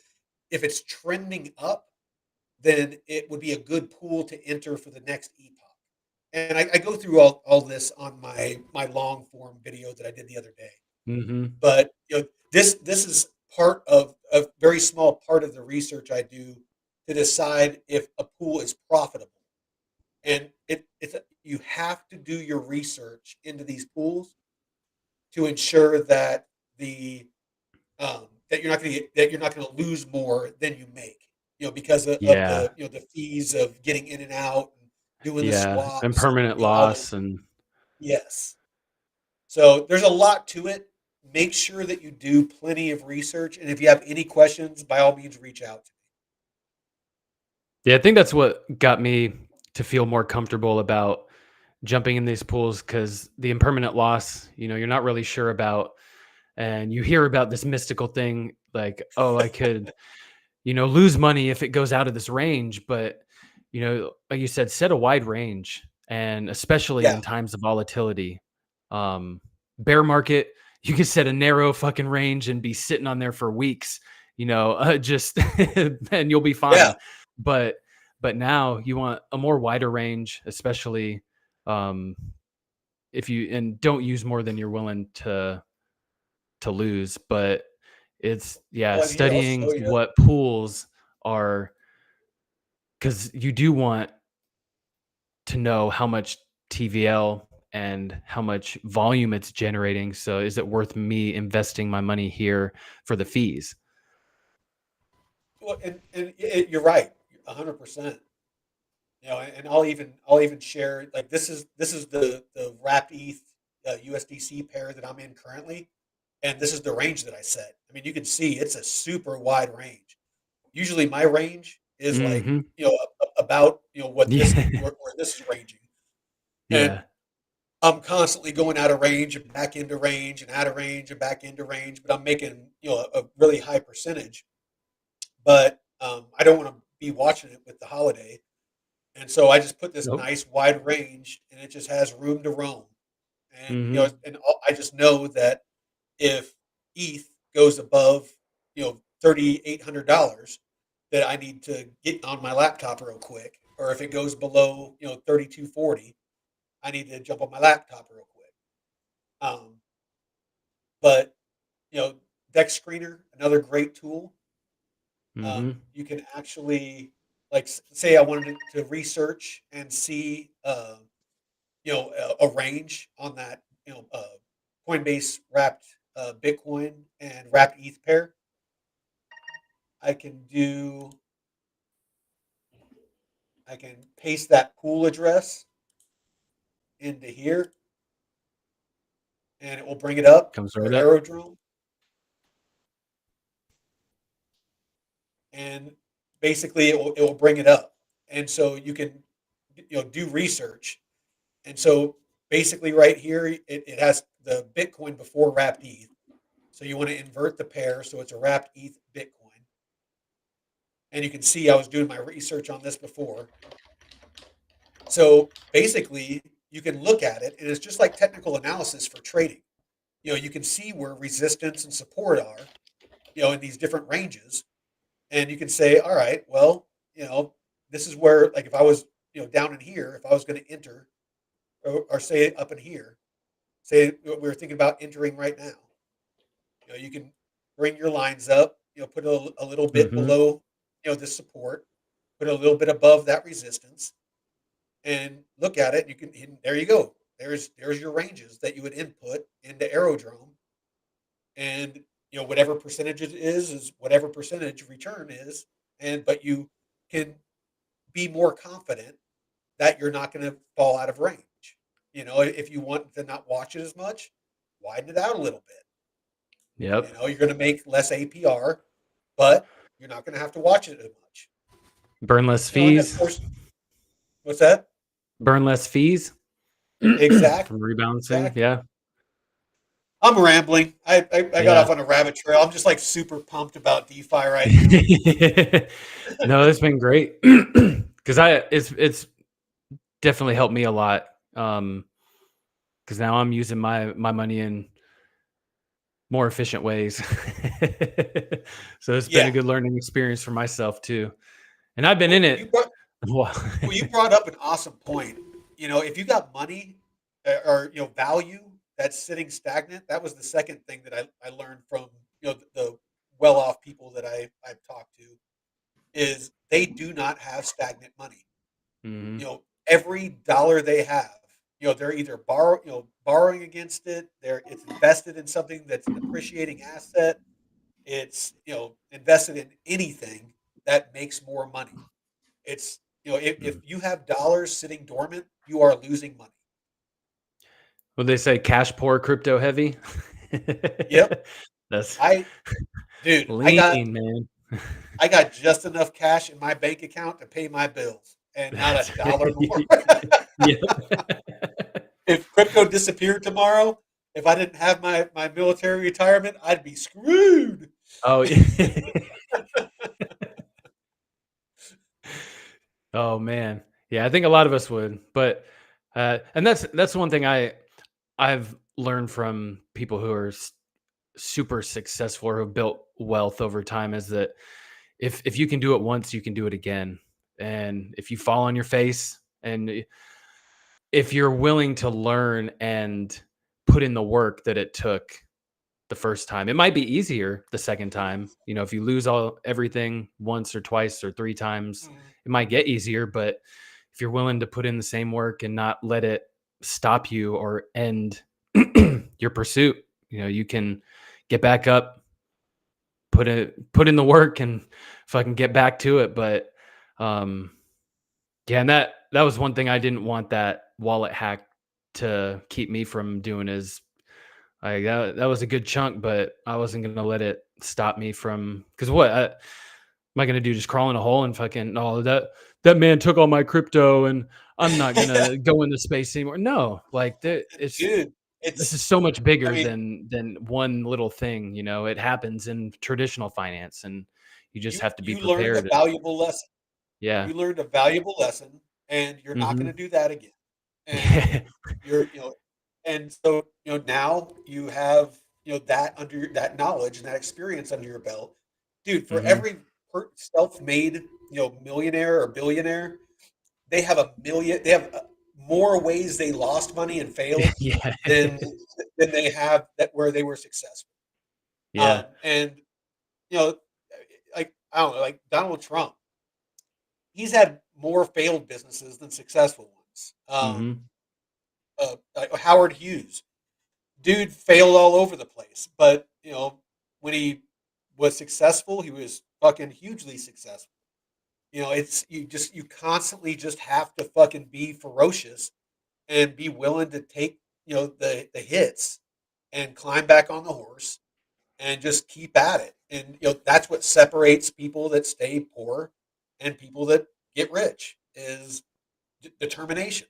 if it's trending up, then it would be a good pool to enter for the next epoch. And I go through all this on my long form video that I did the other day. Mhm. But this is part of a very small part of the research I do to decide if a pool is profitable. And you have to do your research into these pools to ensure that the that you're not going to lose more than you make. Because of Yeah. the fees of getting in and out and doing the Yeah. And swaps and permanent all the loss and yes. So there's a lot to it. Make sure that you do plenty of research, and if you have any questions, by all means, reach out to yeah, I think that's what got me to feel more comfortable about jumping in these pools because the impermanent loss, you're not really sure about. And you hear about this mystical thing like, oh, I could, lose money if it goes out of this range. But, like you said, set a wide range. And me. especially Yeah. in times of volatility, um, bear market, you can set a narrow fucking range and be sitting on there for weeks, just and you'll be Yeah. fine. But now you want a more wider range, especially um, if you and don't use more than you're willing to lose. But it's yeah, Well, and here I'll studying show you. what pools are because you do want to know how much TVL and how much volume it's generating. So is it worth me investing my money here for the fees? Well, and you're right, 100%. And I'll even share like this is the wrapped ETH USDC pair that I'm in currently, and this is the range that I set. I mean, you can see it's a super wide range. Usually, my range is like Mhm. about what this Yeah. where this is ranging, and Yeah. I'm constantly going out of range and back into range and out of range and back into range, but I'm making a really high percentage. But I don't want to be watching it with the holiday, and so I just put this Nope. nice wide range, and it just has room to roam. And Mhm. I just know that if ETH goes above $3,800, that I need to get on my laptop real quick, or if it goes below 3,240, I need to jump on my laptop real quick. Um, but you know, Deck Screener, another great tool. Mhm. You can actually like say I wanted to research and see a range on that Coinbase wrapped Bitcoin and wrapped ETH pair. I can do I can paste that pool address into here, and it will bring it up Comes for right up. Aerodrome. And basically it will bring it up. And so you can do research. And so basically right here it has the Bitcoin before wrapped ETH. So you want to invert the pair so it's a wrapped ETH Bitcoin. and you can see I was doing my research on this before. So basically, you can look at it, and it's just like technical analysis for trading. You can see where resistance and support are, in these different ranges, and you can say, all right, well, this is where, like, if I was, down in here, if I was going to enter, or say up in here, say we were thinking about entering right now, you can bring your lines up, put a little bit Mm-hmm. below, this support, put a little bit above that resistance, and look at it. You can, and there you go. There's your ranges that you would input into Aerodrome, and whatever percentage it is whatever percentage return is, and but you can be more confident that you're not going to fall out of range. If you want to not watch it as much, widen it out a little bit. Yep. You're going to make less APR, but you're not going to have to watch it as much. Burn less And of fees. course, what's that? Burn less fees Exactly. from rebalancing. Exactly. Yeah. I'm rambling. I got Yeah. off on a rabbit trail. I'm just like super pumped about DeFi right now. No, it's been great because it's definitely helped me a lot. Because now I'm using my money in more efficient ways. So it's been a Yeah. good learning experience for myself too. And I've been in You it. brought, Well, well, you brought up an awesome point. If you got money, or value that's sitting stagnant, that was the second thing that I learned from the well-off people that I've talked to, is they do not have stagnant money. mhm. Every dollar they have, they're either borrowing against it. It's invested in something that's an appreciating asset. It's invested in anything that makes more money. It's if Mm. you have dollars sitting dormant, you are losing money. What they say, cash poor, crypto heavy. Yep. That's Dude, lean, man. I got just enough cash in my bank account to pay my bills, and not That's a dollar more. Yep. If crypto disappeared tomorrow, if I didn't have my military retirement, I'd be screwed. Oh, oh man. Yeah, I think a lot of us would. But and that's one thing I've learned from people who are super successful or who have built wealth over time, is that if you can do it once, you can do it again. And if you fall on your face, and if you're willing to learn and put in the work that it took the first time, it might be easier the second time. If you lose everything once or twice or three times, Mhm. it might get easier. But if you're willing to put in the same work and not let it stop you or end your pursuit, you can get back up, put in the work, and fucking get back to it. But yeah, and that was one thing I didn't want that wallet hack to keep me from doing, is like that was a good chunk, but I wasn't gonna let it stop me from, because what am I gonna do? Just crawl in a hole and fucking, oh, that man took all my crypto and I'm not gonna go in the space anymore. No, like it's Dude, this is it's so much I bigger mean, than one little thing. It happens in traditional finance, and you just you have to be you learned a prepared. valuable lesson. Yeah. You learned a valuable lesson, and you're not Hmm. going to do that again. And you're, and so now you have that under that knowledge and that experience under your belt, dude. For Hmm. every self-made millionaire or billionaire, they have a million. They have more ways they lost money and failed Yeah. than they have that where they were successful. Yeah. And you know, like I don't know, like Donald Trump, he's had more failed businesses than successful ones. Hmm. Like Howard Hughes, dude failed all over the place, but when he was successful, he was fucking hugely successful. It's you constantly just have to fucking be ferocious and be willing to take the hits and climb back on the horse and just keep at it. And that's what separates people that stay poor and people that get rich, is determination.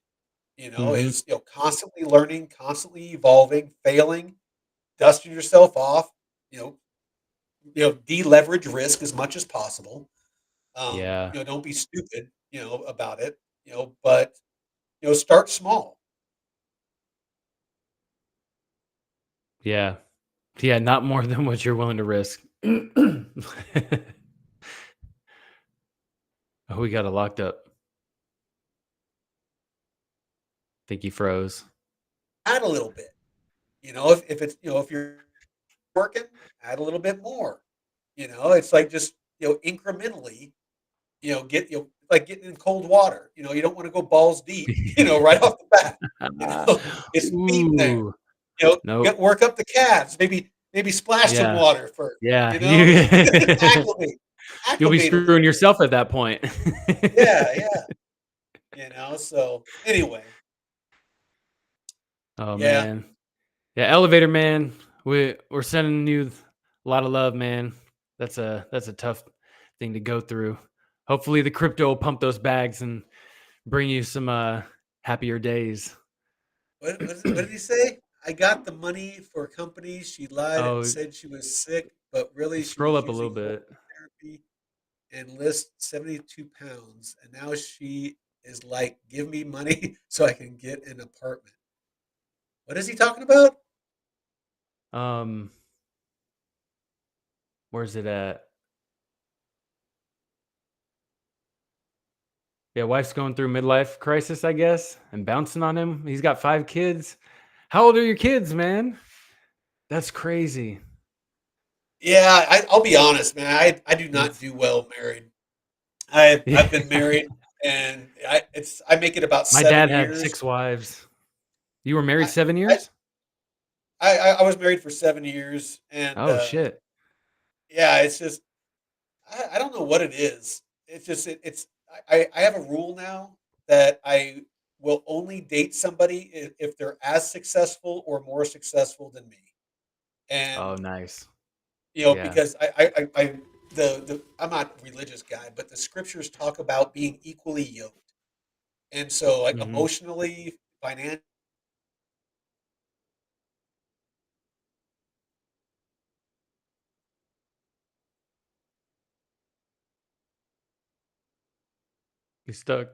Hmm. Is constantly learning, constantly evolving, failing, dusting yourself off. You know, deleverage risk as much as possible, Yeah. Don't be stupid, about it, but start small. Yeah. Yeah, not more than what you're willing to risk. Oh, we got it locked up. Think he froze. Add a little bit. If it's if you're working, add a little bit more. It's like just incrementally. Get like getting in cold water. You don't want to go balls deep. Right off the bat. It's feet there. Ooh. Nope. Work up the calves. Maybe splash some Yeah. water first. Yeah. Acclimate, You'll be acclimate a little screwing bit. yourself at that point. Yeah, yeah. So anyway, Oh, yeah. man. Yeah, elevator man, we're sending you a lot of love, man. That's a tough thing to go through. Hopefully the crypto will pump those bags and bring you some happier days. What did he say? I got the money for a company. She lied and Oh, said she was sick, but really she scroll was up a little using hormone bit. therapy and list 72 pounds. And now she is like, give me money so I can get an apartment. What is he talking about? Um, where's it at? Yeah, wife's going through midlife crisis, I guess, and bouncing on him. He's got 5 kids. How old are your kids, man? That's crazy. Yeah, I'll be honest, man. I do not That's do well married. I've been yeah. married, and I make it about My seven dad had years. 6 wives. You were married I 7 I, years? I was married for 7 years, and Oh shit. yeah, it's just I don't know what it is. It's just I have a rule now that I will only date somebody if they're as successful or more successful than me, Oh, and nice. Yeah. because the I'm not a religious guy, but the scriptures talk about being equally yoked, and so like Mhm. emotionally, financially. You stuck.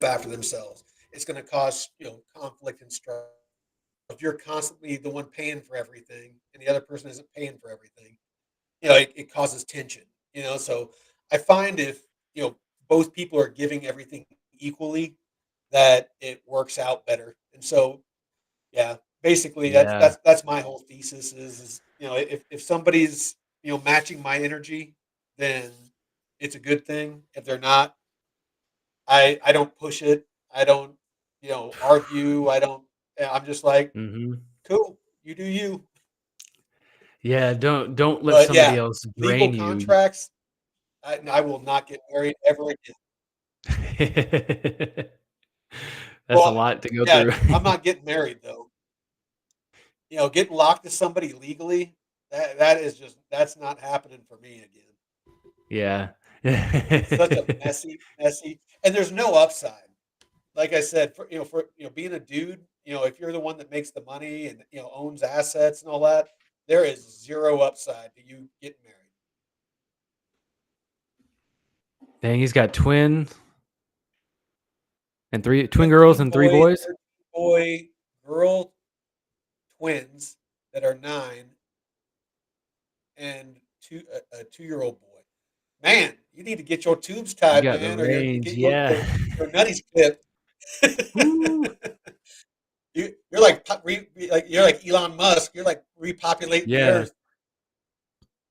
After themselves. It's going to cause conflict and strife. If you're constantly the one paying for everything and the other person isn't paying for everything, it causes tension. So I find if both people are giving everything equally, that it works out better. And so yeah, basically Yeah. that's my whole thesis is if somebody's matching my energy, then it's a good thing. If they're not, I don't push it. I don't, argue. I don't. I'm just like, Mhm. cool, you do you. Yeah, don't let But somebody yeah, else legal drain you. contracts. I will not get married ever again. That's a Well, lot to go yeah, through. I'm not getting married though. Getting locked to somebody legally, that is just that's not happening for me again. Yeah. It's such a messy, and there's no upside. Like I said, for being a dude, if you're the one that makes the money and owns assets and all that, there is zero upside to you getting married. Dang, he's got twins and 3 twin girls 13 and 3 boy, boys? 13 boy, girl twins that are 9 and a 2-year-old boy. Man, you need to get your tubes You tied, got the man, or you range, get yeah. your nutties clipped. Woo. You're like you're like Elon Musk. You're like repopulating the Yeah. earth.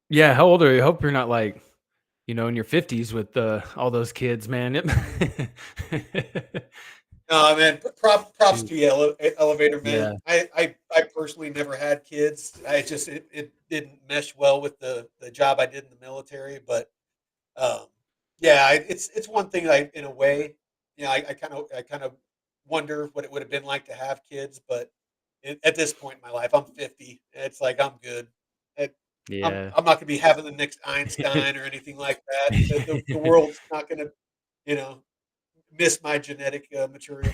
Yeah, how old are you? I hope you're not, like, in your 50s with, all those kids, man. No, man. Props Shoot. to you, elevator man. Yeah. I personally never had kids. It didn't mesh well with the job I did in the military. But um, yeah, it's one thing. I in a way, I kind of wonder what it would have been like to have kids. But at this point in my life, I'm 50. It's like I'm good. It, Yeah. I'm not going to be having the next Einstein or anything like that. The world's not going to you know miss my genetic material.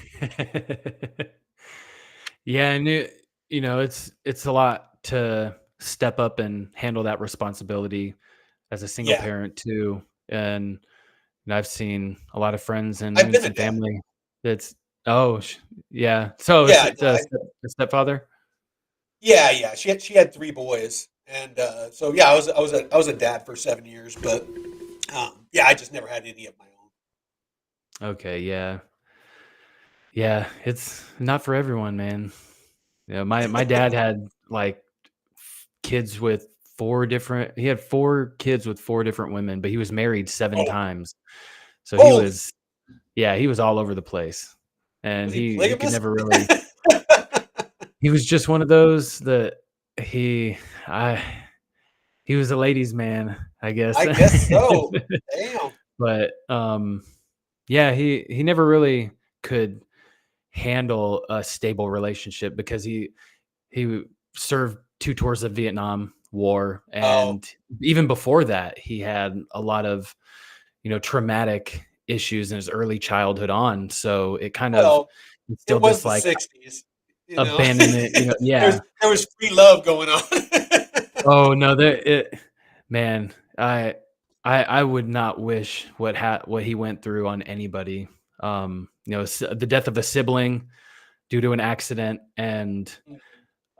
Yeah, and it's a lot to step up and handle that responsibility as a single Yeah, parent too. And I've seen a lot of friends I've and been a some dad. family that's oh yeah. So it's Yeah, no, the stepfather. yeah. She had 3 boys, and so yeah, I was a dad for 7 years, but yeah, I just never had any of my own. Okay, yeah, yeah. It's not for everyone, man. Yeah, my dad had like kids with four different. He had 4 kids with 4 different women, but he was married 7 times. So he Holy, was, yeah, he was all over the place, and was he he could polygamous? never really. He was just one of those that he, I, he was a ladies' man, I guess. I guess so. Damn. But yeah, he never really could handle a stable relationship because he served 2 tours of Vietnam War, Oh, and even before that, he had a lot of, traumatic issues in his early childhood on, so it kind of well, it instilled was this, the like, '60s. You know, abandonment, there's yeah. there was free love going on. Oh, no, there it man, I would not wish what he went through on anybody. The death of a sibling due to an accident and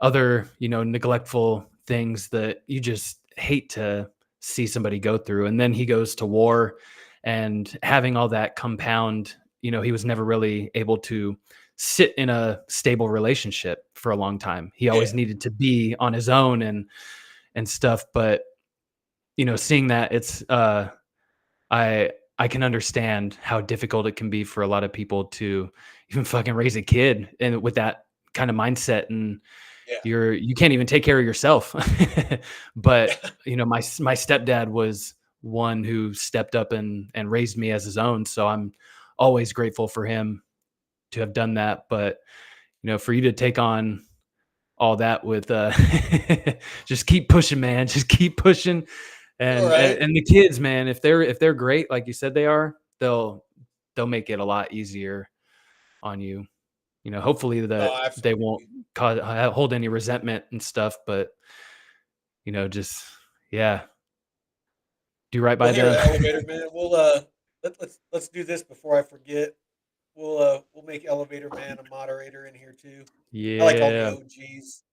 other, neglectful things that you just hate to see somebody go through. And then he goes to war, and having all that compound, he was never really able to sit in a stable relationship for a long time. He Yeah, always needed to be on his own and stuff. But, seeing that, it's I can understand how difficult it can be for a lot of people to even fucking raise a kid and with that kind of mindset, and yeah, you can't even take care of yourself. But my stepdad was one who stepped up and raised me as his own, so I'm always grateful for him to have done that. But for you to take on all that with just keep pushing, man, just keep pushing. all and right. and and the kids, man, if they're great like you said they are, they'll make it a lot easier on you. Hopefully that No, they won't absolutely. hold any resentment and stuff, but just, yeah, do right Well, by here, them. elevator man, let's do this before I forget. We'll make elevator man a moderator in here too. I like all the Yeah. OGs.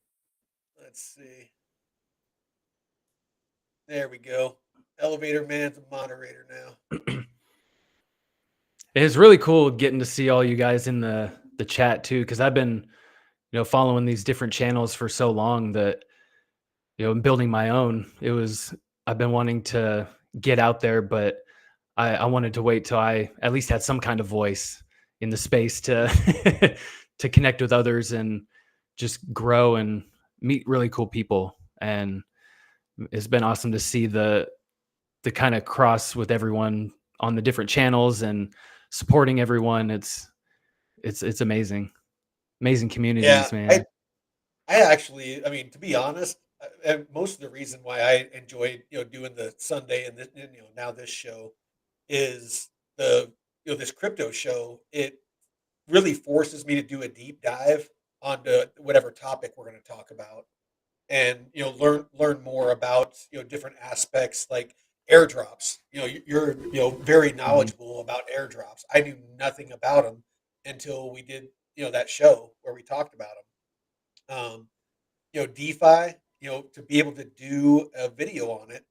Let's see. There we go. Elevator man's a moderator now. It's really cool getting to see all you guys in the chat too, because I've been following these different channels for so long that building my own. I've been wanting to get out there, but I wanted to wait till I at least had some kind of voice in the space to to connect with others and just grow and meet really cool people. And it's been awesome to see the kind of cross with everyone on the different channels and supporting everyone. It's amazing. Amazing Yeah, communities, I man. I actually, I mean, to be honest, most of the reason why I enjoyed doing the Sunday and now this show is the this crypto show. It really forces me to do a deep dive onto whatever topic we're going to talk about, and learn more about different aspects like airdrops. You're very Mhm, knowledgeable about airdrops. I knew nothing about them until we did that show where we talked about them. DeFi. To be able to do a video on it,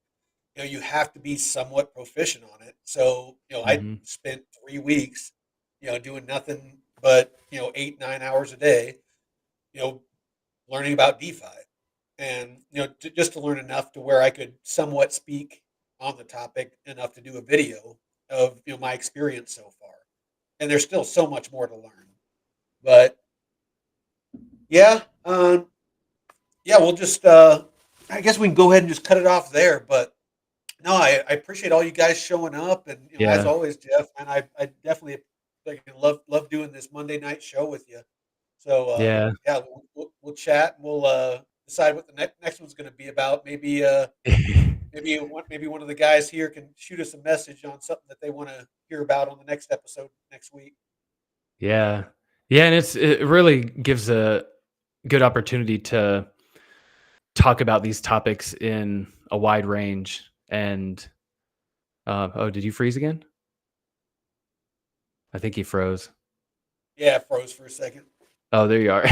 you have to be somewhat proficient on it. So I mhm, spent 3 weeks doing nothing but 8 9 hours a day you know learning about DeFi, and just to learn enough to where I could somewhat speak on the topic enough to do a video of my experience so far. And there's still so much more to learn. But yeah, yeah, we'll just I guess we can go ahead and just cut it off there. But no, I appreciate all you guys showing up, and as yeah, always, Jeff, and I definitely love doing this Monday night show with you. So yeah. yeah, we'll chat, and we'll decide what the next one's going to be about. Maybe one of the guys here can shoot us a message on something that they want to hear about on the next episode next week. Yeah. Yeah, and it really gives a good opportunity to talk about these topics in a wide range. And oh, did you freeze again? I think he froze. Yeah, it froze for a second. Oh, there you are.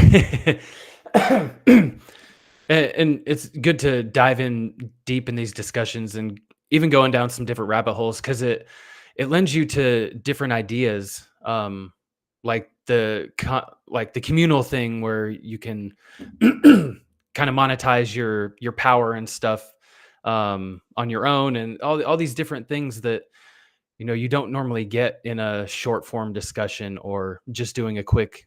And it's good to dive in deep in these discussions and even going down some different rabbit holes, because it lends you to different ideas, like the communal thing where you can kind of monetize your power and stuff on your own, and all these different things that you don't normally get in a short form discussion or just doing a quick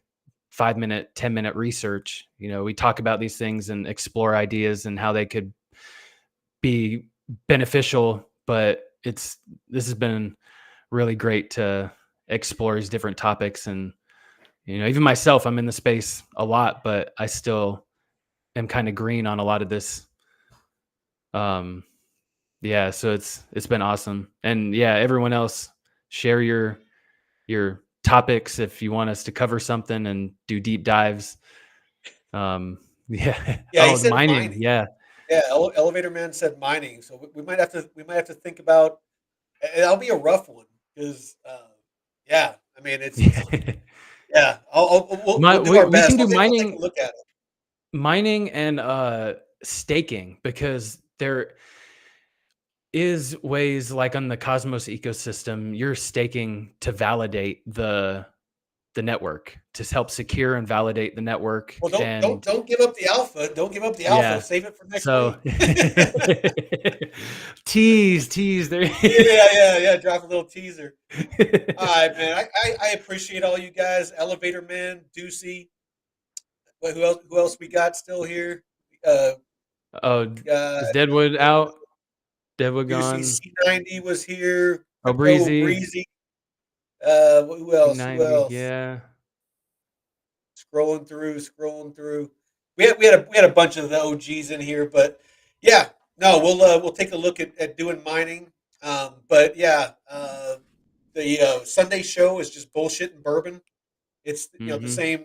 5-minute, 10-minute research. We talk about these things and explore ideas and how they could be beneficial, but this has been really great to explore these different topics. And even myself, I'm in the space a lot, but I still am kind of green on a lot of this. Yeah, so it's been awesome. And yeah, everyone else, share your topics if you want us to cover something and do deep dives. Yeah. He said mining. Yeah. Elevator Man said mining, so we might have to think about. That'll be a rough one because I mean it's yeah. We'll do our best. We can do mining. I'll take a look at it. Mining and staking, because there is ways, like on the Cosmos ecosystem, you're staking to validate the network, to help secure and validate the network. Well, don't give up the alpha. Don't give up the alpha. Yeah. Save it for next week. tease there. Yeah. Drop a little teaser. All right, man. I appreciate all you guys. Elevator Man, Deucey. Who else we got still here? Is Deadwood out? Deadwood gone. C90 was here. Oh, Breezy. Who else? Yeah. Scrolling through. We had a bunch of the OGs in here, but yeah, no, we'll take a look at doing mining. But yeah, the Sunday show is just bullshit and bourbon. It's the same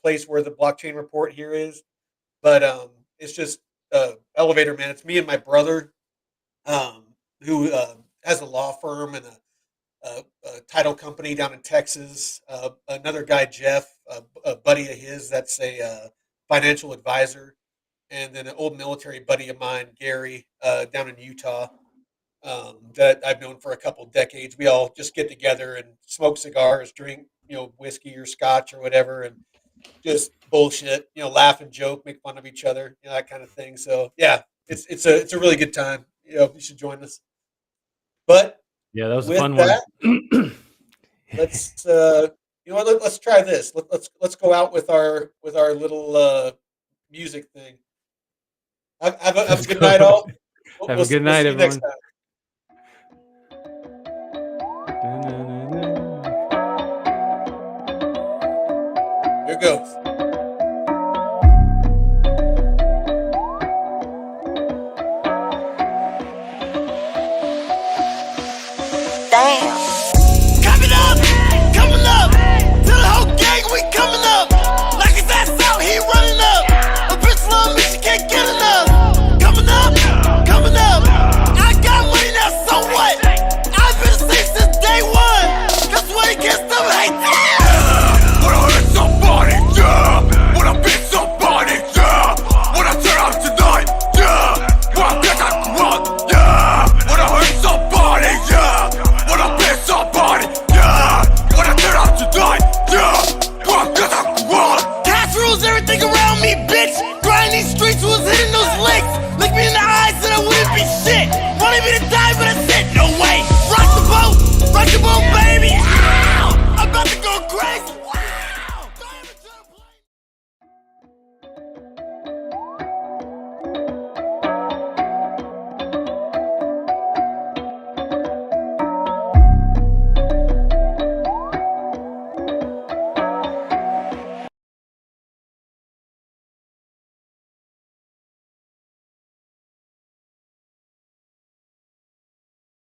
place where the blockchain report here is, but it's just Elevator Man. It's me and my brother, who has a law firm and a title company down in Texas. Another guy, Jeff, a buddy of his, that's a financial advisor, and then an old military buddy of mine, Gary, down in Utah, that I've known for a couple decades. We all just get together and smoke cigars, drink whiskey or scotch or whatever, and just bullshit, laugh and joke, make fun of each other, that kind of thing. So yeah, it's a really good time. You should join us. But yeah, that was a fun one. Let's let's try this. Let's go out with our little music thing. Have a good night, all. Have a good night, everyone. Here goes. Damn.